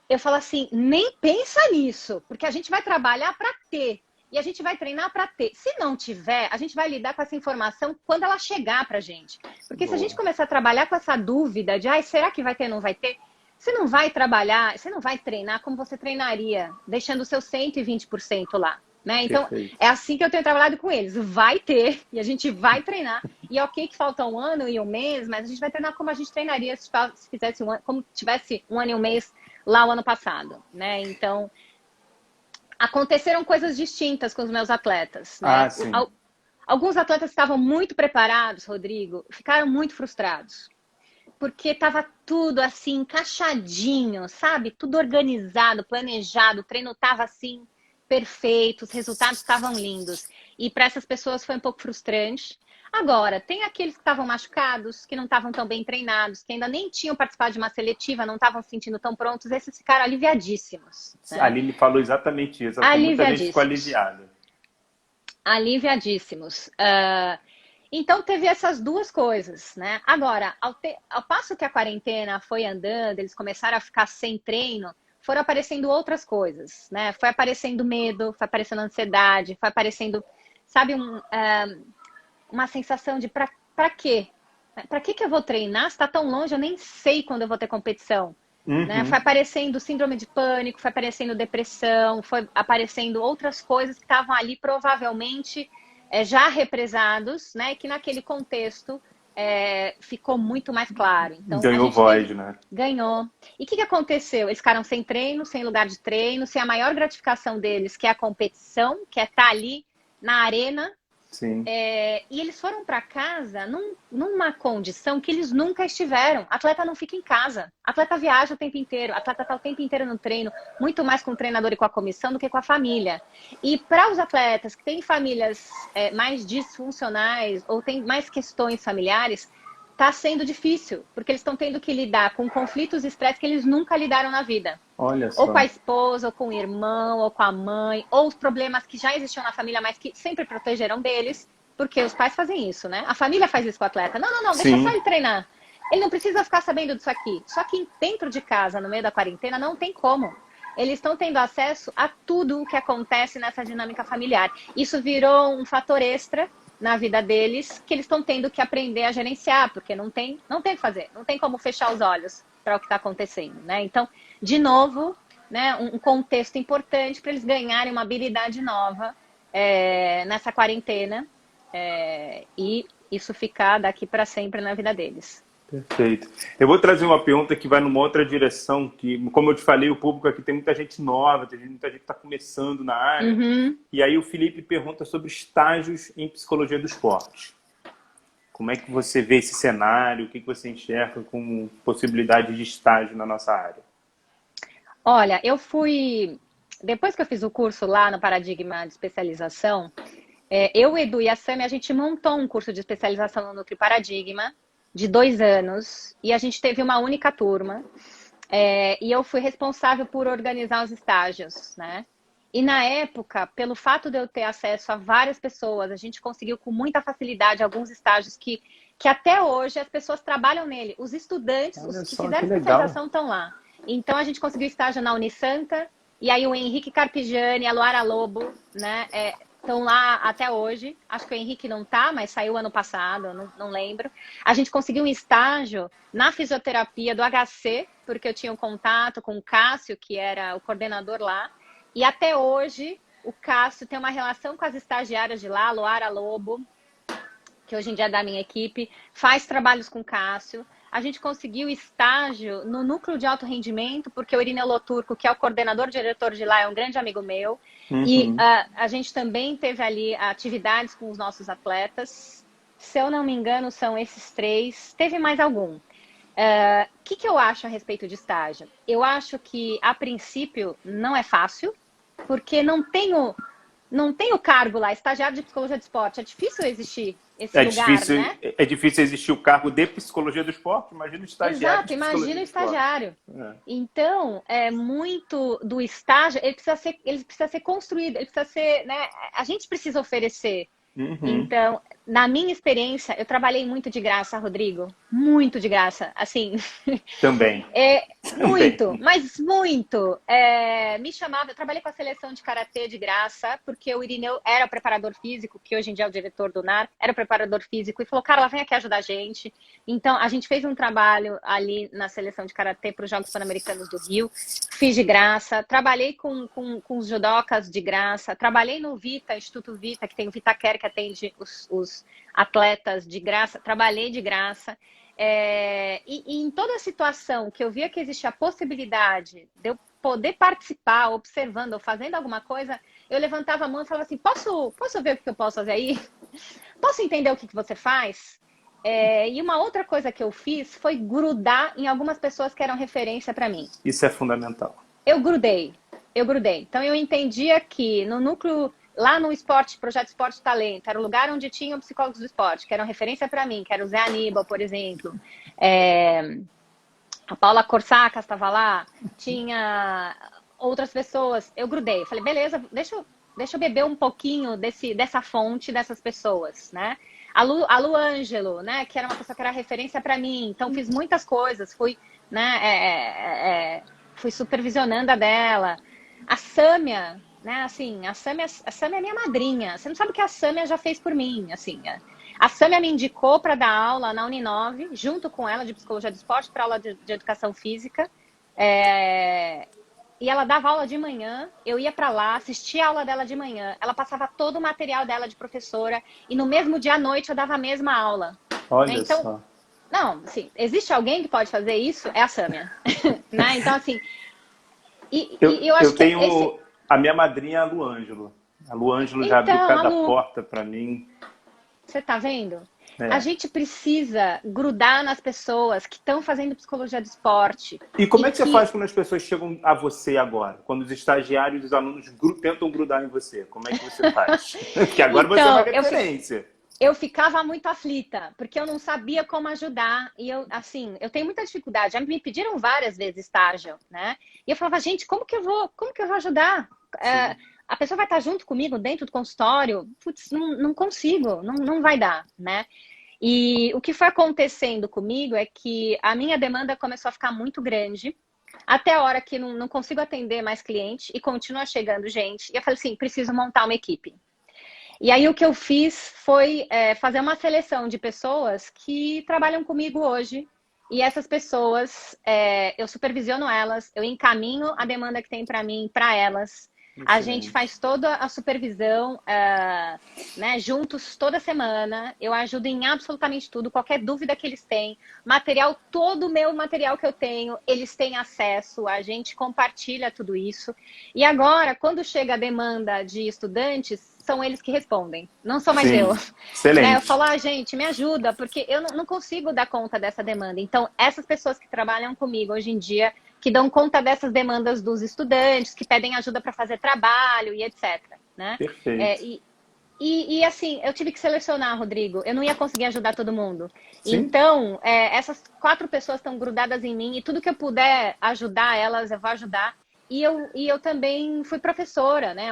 Eu falo assim, nem pensa nisso, porque a gente vai trabalhar para ter. E a gente vai treinar para ter. Se não tiver, a gente vai lidar com essa informação quando ela chegar para a gente. Porque se a gente começar a trabalhar com essa dúvida de, será que vai ter, não vai ter? Você não vai trabalhar, você não vai treinar como você treinaria, deixando o seu 120% lá. Né? Então, perfeito. É assim que eu tenho trabalhado com eles. Vai ter, e a gente vai treinar. E ok que falta um ano e um mês, mas a gente vai treinar como a gente treinaria se fizesse como tivesse um ano e um mês lá o ano passado. Né? Então... aconteceram coisas distintas com os meus atletas. Né? Alguns atletas estavam muito preparados, Rodrigo, ficaram muito frustrados. Porque estava tudo assim, encaixadinho, sabe? Tudo organizado, planejado, o treino estava assim, perfeito, os resultados estavam lindos. E para essas pessoas foi um pouco frustrante. Agora, tem aqueles que estavam machucados, que não estavam tão bem treinados, que ainda nem tinham participado de uma seletiva, não estavam se sentindo tão prontos, esses ficaram aliviadíssimos. Né? A Aline falou exatamente isso. Muita gente ficou aliviada. Aliviadíssimos. Então, teve essas duas coisas, né? Agora, ao passo que a quarentena foi andando, eles começaram a ficar sem treino, foram aparecendo outras coisas, né? Foi aparecendo medo, foi aparecendo ansiedade, foi aparecendo, sabe, uma sensação de pra quê? Pra que eu vou treinar? Se tá tão longe, eu nem sei quando eu vou ter competição. Uhum. Né? Foi aparecendo síndrome de pânico, foi aparecendo depressão, foi aparecendo outras coisas que estavam ali provavelmente já represados, né? Que naquele contexto ficou muito mais claro. Então, ganhou voz, né? Ganhou. E o que aconteceu? Eles ficaram sem treino, sem lugar de treino, sem a maior gratificação deles, que é a competição, que é estar ali na arena. Sim. E eles foram para casa numa condição que eles nunca estiveram. Atleta não fica em casa. Atleta viaja o tempo inteiro. Atleta está o tempo inteiro no treino, muito mais com o treinador e com a comissão do que com a família. E para os atletas que têm famílias mais disfuncionais ou têm mais questões familiares, está sendo difícil, porque eles estão tendo que lidar com conflitos e estresse que eles nunca lidaram na vida. Olha só. Ou com a esposa, ou com o irmão, ou com a mãe, ou os problemas que já existiam na família, mas que sempre protegeram deles, porque os pais fazem isso, né? A família faz isso com o atleta. Não, deixa só ele treinar. Ele não precisa ficar sabendo disso aqui. Só que dentro de casa, no meio da quarentena, não tem como. Eles estão tendo acesso a tudo o que acontece nessa dinâmica familiar. Isso virou um fator extra na vida deles, que eles estão tendo que aprender a gerenciar, porque não tem o que fazer, não tem como fechar os olhos para o que está acontecendo, né? Então, de novo, né, um contexto importante para eles ganharem uma habilidade nova nessa quarentena e isso ficar daqui para sempre na vida deles. Perfeito. Eu vou trazer uma pergunta que vai numa outra direção, que, como eu te falei, o público aqui tem muita gente nova, tem muita gente que está começando na área. Uhum. E aí o Felipe pergunta sobre estágios em psicologia do esporte. Como é que você vê esse cenário? O que você enxerga como possibilidade de estágio na nossa área? Olha, depois que eu fiz o curso lá no Paradigma de Especialização, eu, Edu e a Sami, a gente montou um curso de especialização no Nutri Paradigma, de 2 anos, e a gente teve uma única turma, e eu fui responsável por organizar os estágios, né? E na época, pelo fato de eu ter acesso a várias pessoas, a gente conseguiu com muita facilidade alguns estágios que até hoje as pessoas trabalham nele. Os estudantes, os que fizeram especialização estão lá. Então a gente conseguiu estágio na Unisanta, e aí o Henrique Carpigiani, a Luara Lobo, né? Estão lá até hoje. Acho que o Henrique não tá, mas saiu ano passado, não lembro. A gente conseguiu um estágio na fisioterapia do HC, porque eu tinha um contato com o Cássio, que era o coordenador lá. E até hoje, o Cássio tem uma relação com as estagiárias de lá, a Luara Lobo, que hoje em dia é da minha equipe, faz trabalhos com o Cássio. A gente conseguiu estágio no núcleo de alto rendimento, porque o Irineu Loturco, que é o coordenador diretor de lá, é um grande amigo meu. Uhum. E a gente também teve ali atividades com os nossos atletas. Se eu não me engano, são esses 3. Teve mais algum. Que eu acho a respeito de estágio? Eu acho que, a princípio, não é fácil, porque não tem o cargo lá, estagiário de psicologia do esporte. É difícil existir esse lugar, né? É difícil existir o cargo de psicologia do esporte, imagina o estagiário. Exato, imagina o estagiário. Então, muito do estágio, ele precisa ser construído, ele precisa ser, né? A gente precisa oferecer. Então, na minha experiência, eu trabalhei muito de graça, Rodrigo. Muito de graça, assim. Também. Muito, mas muito. Me chamava, eu trabalhei com a seleção de karatê de graça, porque o Irineu era preparador físico, que hoje em dia é o diretor do NAR, era preparador físico, e falou, Carla, vem aqui ajudar a gente. Então, a gente fez um trabalho ali na seleção de karatê para os Jogos Pan-Americanos do Rio, fiz de graça, trabalhei com os judocas de graça, trabalhei no Vita, Instituto Vita, que tem o VitaCare, que atende os atletas de graça, trabalhei de graça. E em toda a situação que eu via que existia a possibilidade de eu poder participar, observando ou fazendo alguma coisa, eu levantava a mão e falava assim, posso ver o que eu posso fazer aí? Posso entender o que você faz? E uma outra coisa que eu fiz foi grudar em algumas pessoas que eram referência para mim. Isso é fundamental. Eu grudei. Então eu entendia que no núcleo, lá no esporte, Projeto Esporte Talento, era o lugar onde tinham psicólogos do esporte, que eram referência para mim, que era o Zé Aníbal, por exemplo. A Paula Corsacas estava lá, tinha outras pessoas. Eu grudei. Falei, beleza, deixa eu beber um pouquinho dessa fonte, dessas pessoas, né? A Lu Ângelo, né, que era uma pessoa que era referência para mim. Então, fiz muitas coisas, fui supervisionando a dela. A Sâmia, né, assim, a Sâmia é minha madrinha. Você não sabe o que a Sâmia já fez por mim, assim. A Sâmia me indicou para dar aula na Uninove, junto com ela, de Psicologia do Esporte, para aula de Educação Física. E ela dava aula de manhã, eu ia para lá, assistia a aula dela de manhã. Ela passava todo o material dela de professora e no mesmo dia à noite eu dava a mesma aula. Olha só. Não, assim, existe alguém que pode fazer isso? É a Sâmia. Né? Então, assim... eu tenho a minha madrinha, a Lu Ângelo. A Lu Ângelo já abriu cada porta para mim. Você tá vendo? A gente precisa grudar nas pessoas que estão fazendo psicologia do esporte. E como é que você faz quando as pessoas chegam a você agora? Quando os estagiários e os alunos tentam grudar em você? Como é que você faz? Porque agora você é uma referência. Eu ficava muito aflita, porque eu não sabia como ajudar. E eu tenho muita dificuldade. Já me pediram várias vezes estágio, né? E eu falava, gente, como que eu vou ajudar? A pessoa vai estar junto comigo dentro do consultório? Putz, não consigo, não vai dar, né? E o que foi acontecendo comigo é que a minha demanda começou a ficar muito grande, até a hora que não consigo atender mais cliente e continua chegando gente. E eu falei assim, preciso montar uma equipe. E aí o que eu fiz foi fazer uma seleção de pessoas que trabalham comigo hoje. E essas pessoas, eu supervisiono elas, eu encaminho a demanda que tem para mim, para elas. A gente faz toda a supervisão, né, juntos toda semana. Eu ajudo em absolutamente tudo, qualquer dúvida que eles têm. Todo o meu material que eu tenho, eles têm acesso. A gente compartilha tudo isso. E agora, quando chega a demanda de estudantes, são eles que respondem. Não sou mais eu. Excelente. Eu falo, gente, me ajuda, porque eu não consigo dar conta dessa demanda. Então, essas pessoas que trabalham comigo hoje em dia, que dão conta dessas demandas dos estudantes, que pedem ajuda para fazer trabalho e etc. Né? Perfeito. Assim, eu tive que selecionar, Rodrigo. Eu não ia conseguir ajudar todo mundo. Sim. Então, essas 4 pessoas estão grudadas em mim e tudo que eu puder ajudar elas, eu vou ajudar. E eu também fui professora, né?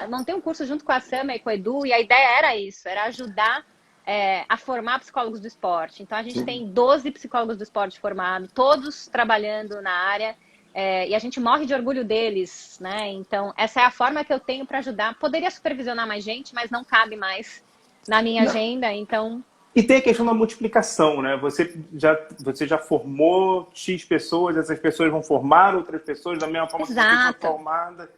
Montei um curso junto com a Sâmia e com o Edu e a ideia era isso, era ajudar a formar psicólogos do esporte. Então, a gente tem 12 psicólogos do esporte formados, todos trabalhando na área, e a gente morre de orgulho deles, né? Então, essa é a forma que eu tenho para ajudar. Poderia supervisionar mais gente, mas não cabe mais na minha agenda, então... E tem a questão da multiplicação, né? Você já formou X pessoas, essas pessoas vão formar outras pessoas da mesma forma que você foi formada,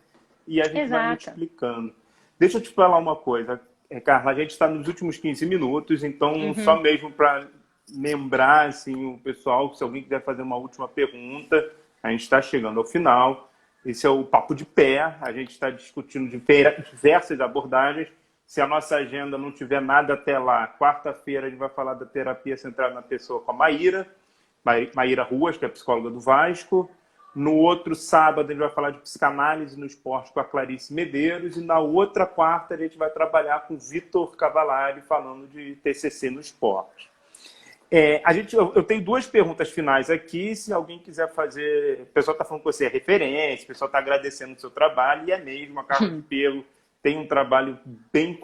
e a gente vai multiplicando. Deixa eu te falar uma coisa, Carla, a gente está nos últimos 15 minutos, então só mesmo para lembrar assim, o pessoal, se alguém quiser fazer uma última pergunta, a gente está chegando ao final. Esse é o Papo de Pé, a gente está discutindo diversas abordagens. Se a nossa agenda não tiver nada até lá, quarta-feira a gente vai falar da terapia centrada na pessoa com a Maíra. Maíra Ruas, que é psicóloga do Vasco. No outro sábado, a gente vai falar de psicanálise no esporte com a Clarice Medeiros. E na outra quarta, a gente vai trabalhar com o Vitor Cavallari, falando de TCC no esporte. Eu tenho 2 perguntas finais aqui. Se alguém quiser fazer... O pessoal está falando que você é referência, o pessoal está agradecendo o seu trabalho, e é mesmo. A Carla de Pelo tem um trabalho bem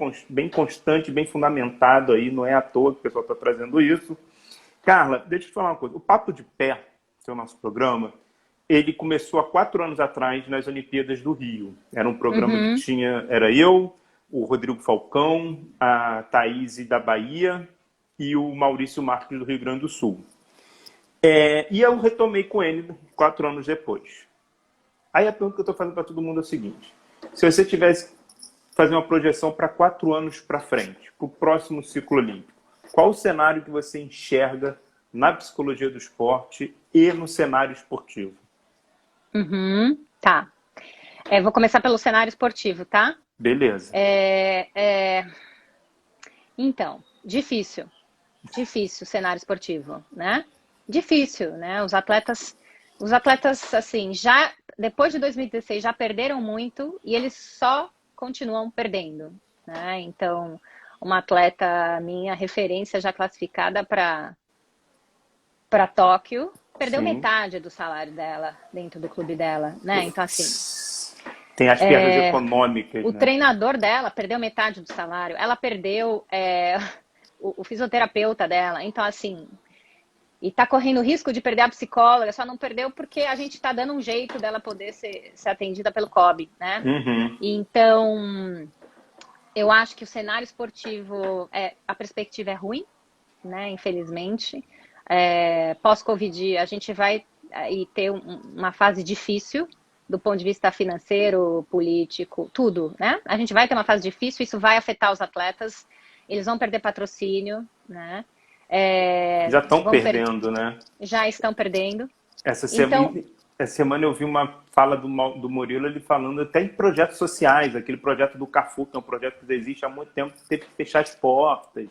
constante, bem fundamentado aí, não é à toa que o pessoal está trazendo isso. Carla, deixa eu te falar uma coisa. O Papo de Pé, que é o nosso programa, ele começou há 4 anos atrás nas Olimpíadas do Rio. Era um programa que tinha... Era eu, o Rodrigo Falcão, a Thaís da Bahia e o Maurício Marques do Rio Grande do Sul. E eu retomei com ele 4 anos depois. Aí a pergunta que eu estou fazendo para todo mundo é o seguinte. Se você tivesse fazer uma projeção para 4 anos para frente, para o próximo ciclo olímpico, qual o cenário que você enxerga na psicologia do esporte e no cenário esportivo? Tá. Vou começar pelo cenário esportivo, tá? Beleza. Então, difícil o cenário esportivo, né? Difícil, né? Os atletas, assim, já depois de 2016 já perderam muito e eles só continuam perdendo, né? Então, uma atleta minha referência já classificada para Tóquio perdeu metade do salário dela dentro do clube dela, né? Então, assim... Tem as perdas econômicas, o treinador dela perdeu metade do salário. Ela perdeu o fisioterapeuta dela. Então, assim... E tá correndo risco de perder a psicóloga. Só não perdeu porque a gente tá dando um jeito dela poder ser atendida pelo COB, né? Então... Eu acho que o cenário esportivo, a perspectiva é ruim, né? Infelizmente. Pós-Covid, a gente vai ter uma fase difícil do ponto de vista financeiro, político, tudo, né? A gente vai ter uma fase difícil, isso vai afetar os atletas, eles vão perder patrocínio, né? Já estão perdendo, né? Já estão perdendo. Essa semana eu vi uma fala do Murilo, ele falando até em projetos sociais, aquele projeto do Cafu, que é um projeto que existe há muito tempo, teve que fechar as portas.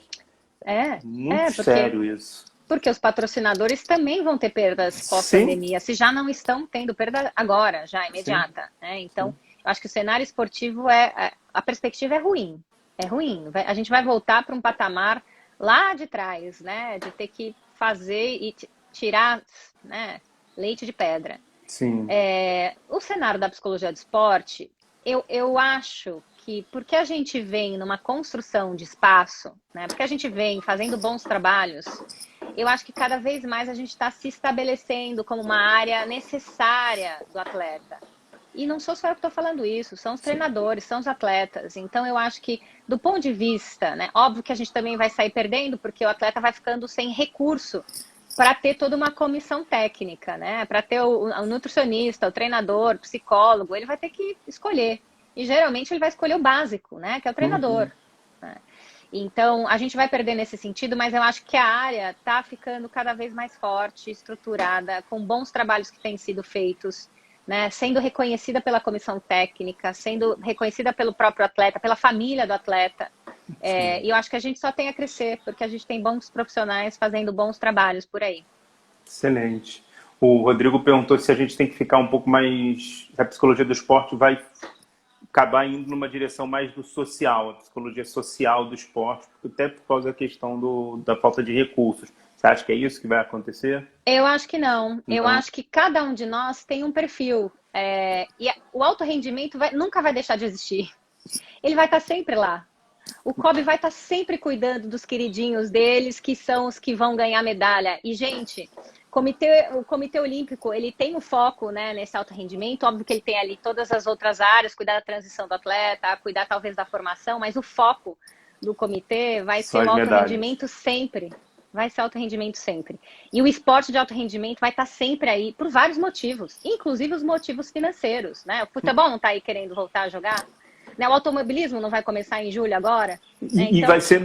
Muito sério isso. Porque os patrocinadores também vão ter perdas pós-pandemia, se já não estão tendo perda agora, já imediata. Né? Então, eu acho que o cenário esportivo, a perspectiva é ruim. É ruim. A gente vai voltar para um patamar lá de trás, né? De ter que fazer e tirar, né, leite de pedra. Sim. O cenário da psicologia do esporte, eu acho que porque a gente vem numa construção de espaço, né, porque a gente vem fazendo bons trabalhos, eu acho que cada vez mais a gente está se estabelecendo como uma área necessária do atleta. E não sou só eu que estou falando isso, são os treinadores, são os atletas. Então eu acho que, do ponto de vista, né, óbvio que a gente também vai sair perdendo, porque o atleta vai ficando sem recurso para ter toda uma comissão técnica, né? Para ter o nutricionista, o treinador, o psicólogo, ele vai ter que escolher. E geralmente ele vai escolher o básico, né? Que é o treinador. Né? Então, a gente vai perder nesse sentido, mas eu acho que a área está ficando cada vez mais forte, estruturada, com bons trabalhos que têm sido feitos, né? Sendo reconhecida pela comissão técnica, sendo reconhecida pelo próprio atleta, pela família do atleta. E eu acho que a gente só tem a crescer, porque a gente tem bons profissionais fazendo bons trabalhos por aí. Excelente. O Rodrigo perguntou se a gente tem que ficar um pouco mais... A psicologia do esporte vai acabar indo numa direção mais do social, a psicologia social do esporte, até por causa da questão da falta de recursos. Você acha que é isso que vai acontecer? Eu acho que não. Eu acho que cada um de nós tem um perfil. E o alto rendimento nunca vai deixar de existir. Ele vai estar sempre lá. O COB vai estar sempre cuidando dos queridinhos deles, que são os que vão ganhar medalha. E, gente, o Comitê Olímpico, ele tem um foco, né, nesse alto rendimento. Óbvio que ele tem ali todas as outras áreas, cuidar da transição do atleta, cuidar talvez da formação, mas o foco do comitê vai ser o alto rendimento sempre. Vai ser alto rendimento sempre. E o esporte de alto rendimento vai estar sempre aí por vários motivos, inclusive os motivos financeiros, né? O futebol não está aí querendo voltar a jogar. Né? O automobilismo não vai começar em julho agora? Né? E vai ser,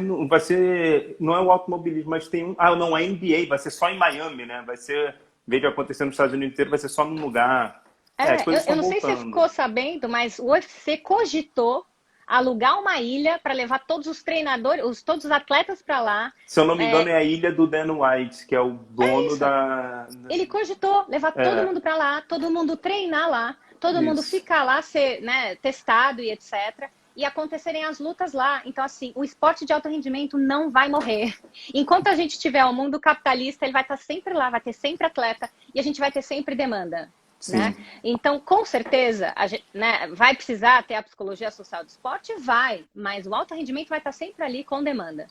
não é o automobilismo, mas tem não, é NBA, vai ser só em Miami, né? Vai ser, em vez de acontecer nos Estados Unidos inteiro, vai ser só num lugar. Eu não sei se você ficou sabendo, mas o UFC cogitou alugar uma ilha para levar todos os treinadores, todos os atletas para lá. Se eu não me engano, é a ilha do Dan White, que é o dono da... Ele cogitou levar todo mundo para lá, todo mundo treinar lá, todo mundo ficar lá, ser, né, testado e etc. E acontecerem as lutas lá. Então, assim, o esporte de alto rendimento não vai morrer. Enquanto a gente tiver o mundo capitalista, ele vai estar sempre lá, vai ter sempre atleta e a gente vai ter sempre demanda. Né? Então, com certeza, a gente, né, vai precisar ter a psicologia social do esporte? Vai, mas o alto rendimento vai estar sempre ali com demanda.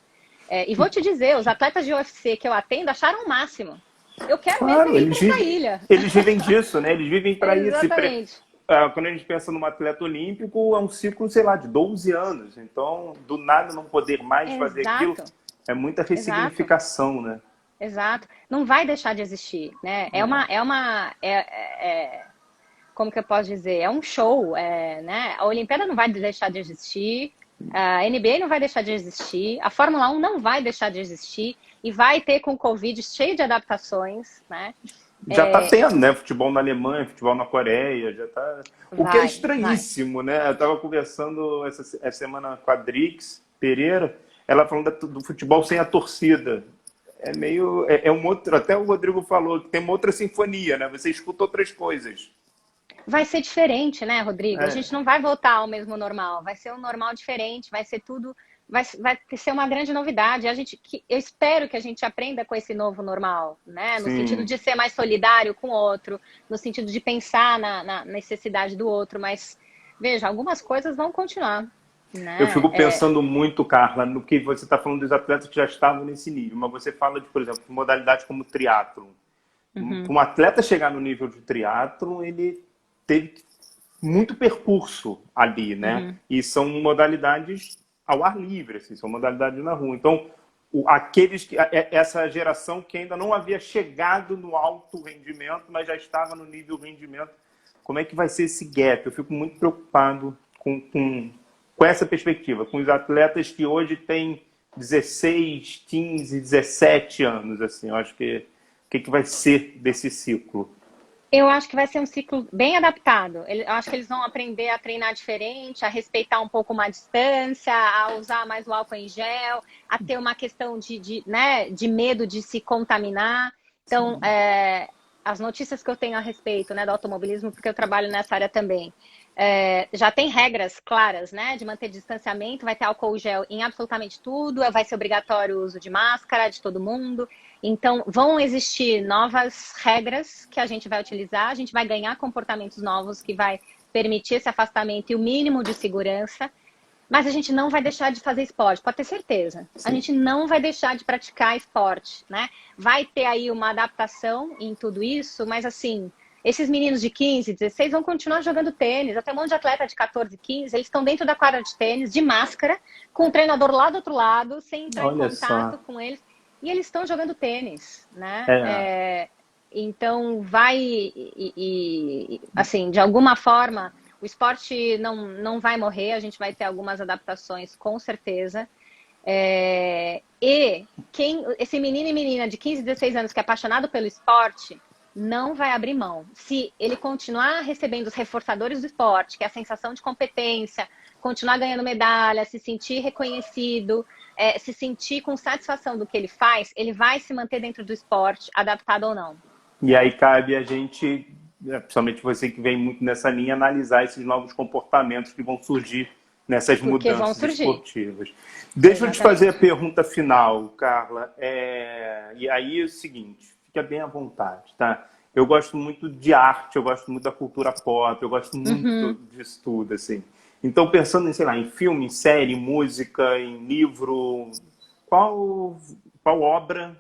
E vou te dizer, os atletas de UFC que eu atendo acharam o máximo. Eu quero ver eles irem para ilha. Eles vivem disso, né? Eles vivem para isso. Exatamente. Quando a gente pensa num atleta olímpico, é um ciclo, sei lá, de 12 anos. Então, do nada não poder mais fazer aquilo, é muita ressignificação, né? Exato. Não vai deixar de existir, né? Como que eu posso dizer? É um show, né? A Olimpíada não vai deixar de existir, a NBA não vai deixar de existir, a Fórmula 1 não vai deixar de existir e vai ter com o Covid cheio de adaptações, né? Já está tendo, né? Futebol na Alemanha, futebol na Coreia, já tá. O que é estranhíssimo, né? Eu estava conversando essa semana com a Drix Pereira, ela falando do futebol sem a torcida. É meio. Um outro. Até o Rodrigo falou que tem uma outra sinfonia, né? Você escuta outras coisas. Vai ser diferente, né, Rodrigo? A gente não vai voltar ao mesmo normal. Vai ser um normal diferente, vai ser tudo. Vai ser uma grande novidade. Eu espero que a gente aprenda com esse novo normal, né? No sentido de ser mais solidário com o outro, no sentido de pensar na necessidade do outro. Mas, veja, algumas coisas vão continuar. Né? Eu fico pensando muito, Carla, no que você está falando dos atletas que já estavam nesse nível, mas você fala de, por exemplo, de modalidades como o triatlon. Para um atleta chegar no nível de triatlon, ele teve muito percurso ali, né? E são modalidades ao ar livre, assim, são modalidades na rua. Então, essa geração que ainda não havia chegado no alto rendimento, mas já estava no nível rendimento, como é que vai ser esse gap? Eu fico muito preocupado com essa perspectiva, com os atletas que hoje têm 16, 15, 17 anos, assim, eu acho que o que vai ser desse ciclo? Eu acho que vai ser um ciclo bem adaptado. Eu acho que eles vão aprender a treinar diferente, a respeitar um pouco uma distância, a usar mais o álcool em gel, a ter uma questão de medo de se contaminar. Então, as notícias que eu tenho a respeito, né, do automobilismo, porque eu trabalho nessa área também, já tem regras claras, né, de manter distanciamento, vai ter álcool gel em absolutamente tudo, vai ser obrigatório o uso de máscara de todo mundo. Então, vão existir novas regras que a gente vai utilizar, a gente vai ganhar comportamentos novos que vai permitir esse afastamento e o mínimo de segurança, mas a gente não vai deixar de fazer esporte, pode ter certeza. A gente não vai deixar de praticar esporte, né? Vai ter aí uma adaptação em tudo isso, mas assim, esses meninos de 15, 16 vão continuar jogando tênis. Até um monte de atleta de 14, 15, eles estão dentro da quadra de tênis, de máscara, com o treinador lá do outro lado, sem entrar em contato com eles. E eles estão jogando tênis, né? Então, assim, de alguma forma, o esporte não vai morrer, a gente vai ter algumas adaptações, com certeza. Esse menino e menina de 15, 16 anos que é apaixonado pelo esporte, não vai abrir mão. Se ele continuar recebendo os reforçadores do esporte, que é a sensação de competência, continuar ganhando medalha, se sentir reconhecido, se sentir com satisfação do que ele faz, ele vai se manter dentro do esporte, adaptado ou não. E aí cabe a gente, principalmente você que vem muito nessa linha, analisar esses novos comportamentos que vão surgir nessas mudanças esportivas. Deixa eu te fazer a pergunta final, Carla. E aí é o seguinte, fica bem à vontade, tá? Eu gosto muito de arte, eu gosto muito da cultura pop, eu gosto muito disso tudo, assim. Então, pensando em, sei lá, em filme, em série, em música, em livro, qual obra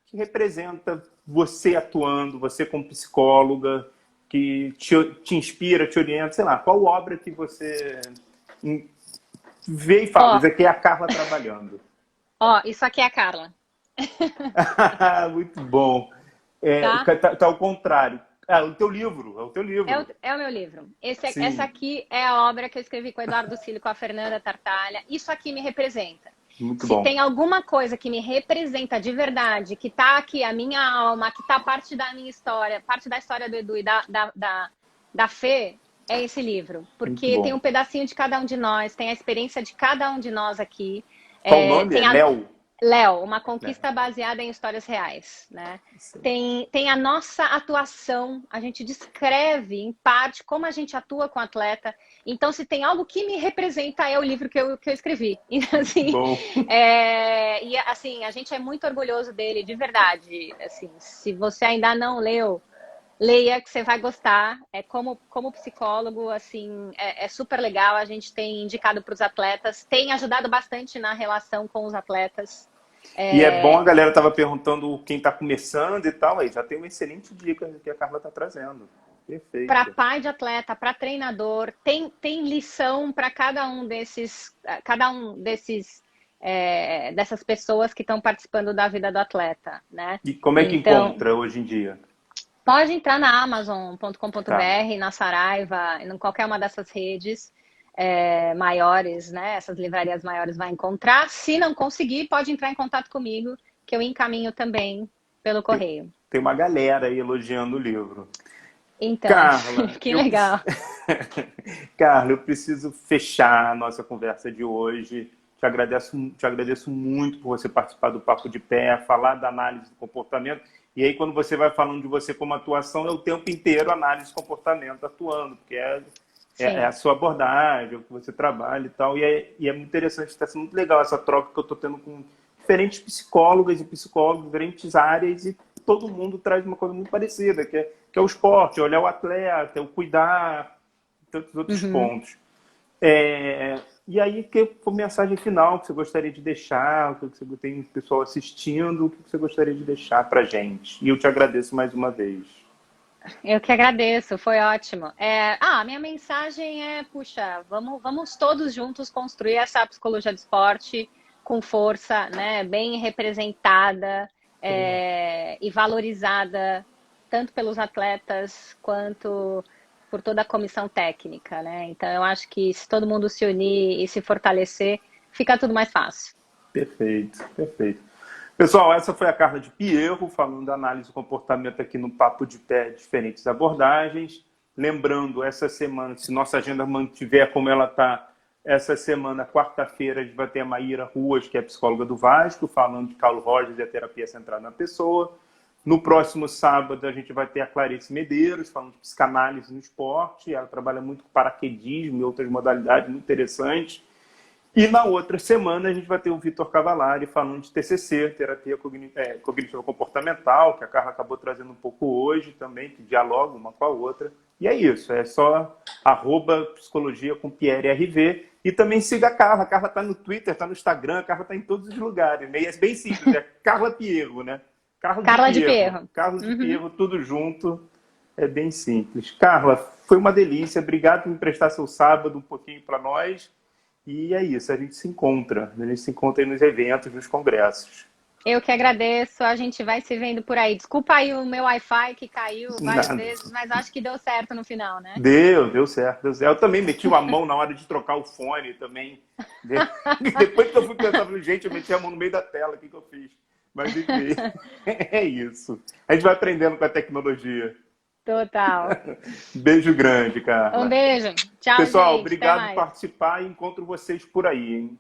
que representa você atuando, você como psicóloga, que te inspira, te orienta, sei lá, qual obra que você vê e fala, isso aqui é a Carla trabalhando. Isso aqui é a Carla. Muito bom. Tá ao contrário. O teu livro, é o teu livro. É o meu livro. Essa aqui é a obra que eu escrevi com o Eduardo Cili, com a Fernanda Tartaglia. Isso aqui me representa. Muito bom. Se tem alguma coisa que me representa de verdade, que tá aqui a minha alma, que tá parte da minha história, parte da história do Edu e da Fê, é esse livro, Muito porque tem bom. um pedacinho de cada um de nós, tem a experiência de cada um de nós aqui. Qual o nome? Tem É Léo? Léo, uma conquista Léo. baseada em histórias reais, né? Sim. Tem a nossa atuação, a gente descreve, em parte, como a gente atua com o atleta. Então, se tem algo que me representa, é o livro que eu escrevi. Então, assim, Bom. e assim, a gente é muito orgulhoso dele, de verdade. Assim, se você ainda não leu, leia, que você vai gostar. Como psicólogo, assim, é super legal. A gente tem indicado para os atletas, tem ajudado bastante na relação com os atletas. E é bom, a galera estava perguntando quem está começando e tal, aí já tem uma excelente dica que a Carla está trazendo. Perfeito. Para pai de atleta, para treinador, tem lição para cada um dessas pessoas que estão participando da vida do atleta, né? E como é que encontra hoje em dia? Pode entrar na Amazon.com.br, Tá. na Saraiva, em qualquer uma dessas redes maiores, né? Essas livrarias maiores vai encontrar. Se não conseguir, pode entrar em contato comigo, que eu encaminho também pelo correio. Tem uma galera aí elogiando o livro. Então, Carla, que legal. Carla, eu preciso fechar a nossa conversa de hoje. Te agradeço muito por você participar do Papo de Pé, falar da análise do comportamento. E aí, quando você vai falando de você como atuação, é o tempo inteiro análise de comportamento atuando, porque é a sua abordagem, é o que você trabalha e tal. E é muito interessante, está sendo muito legal essa troca que eu estou tendo com diferentes psicólogas e psicólogos, diferentes áreas, e todo mundo traz uma coisa muito parecida, que é o esporte, olhar o atleta, o cuidar, tantos outros pontos. E aí, que foi a mensagem final que você gostaria de deixar, o que você tem pessoal assistindo, o que você gostaria de deixar para a gente? E eu te agradeço mais uma vez. Eu que agradeço, foi ótimo. Minha mensagem é, puxa, vamos todos juntos construir essa psicologia do esporte com força, né, bem representada e valorizada, tanto pelos atletas quanto por toda a comissão técnica, né? Então, eu acho que se todo mundo se unir e se fortalecer, fica tudo mais fácil. Perfeito, perfeito. Pessoal, essa foi a Carla de Pierro, falando da análise do comportamento aqui no Papo de Pé, diferentes abordagens. Lembrando, essa semana, se nossa agenda mantiver como ela está, essa semana, quarta-feira, a gente vai ter a Maíra Ruas, que é psicóloga do Vasco, falando de Carlo Rogers e a terapia centrada na pessoa. No próximo sábado, a gente vai ter a Clarice Medeiros, falando de psicanálise no esporte. Ela trabalha muito com paraquedismo e outras modalidades muito interessantes. E na outra semana, a gente vai ter o Vitor Cavallari falando de TCC, terapia cognitiva comportamental, que a Carla acabou trazendo um pouco hoje também, que dialoga uma com a outra. E é isso, é só @psicologia com Pierre RV. E também siga a Carla. A Carla está no Twitter, está no Instagram, a Carla está em todos os lugares. Né? E é bem simples, é Carla Pierro, né? Carla de Pierro. Carlos de Pierro, tudo junto. É bem simples. Carla, foi uma delícia. Obrigado por me prestar seu sábado um pouquinho para nós. E é isso, a gente se encontra. A gente se encontra aí nos eventos, nos congressos. Eu que agradeço. A gente vai se vendo por aí. Desculpa aí o meu Wi-Fi que caiu várias vezes, mas acho que deu certo no final, né? Deu certo, deu certo. Eu também meti uma mão na hora de trocar o fone também. Depois que eu fui pensar, gente, eu meti a mão no meio da tela, o que eu fiz? Mas enfim, é isso. A gente vai aprendendo com a tecnologia. Total. Beijo grande, Carla. Um beijo. Tchau, pessoal, gente. obrigado por participar e encontro vocês por aí, hein?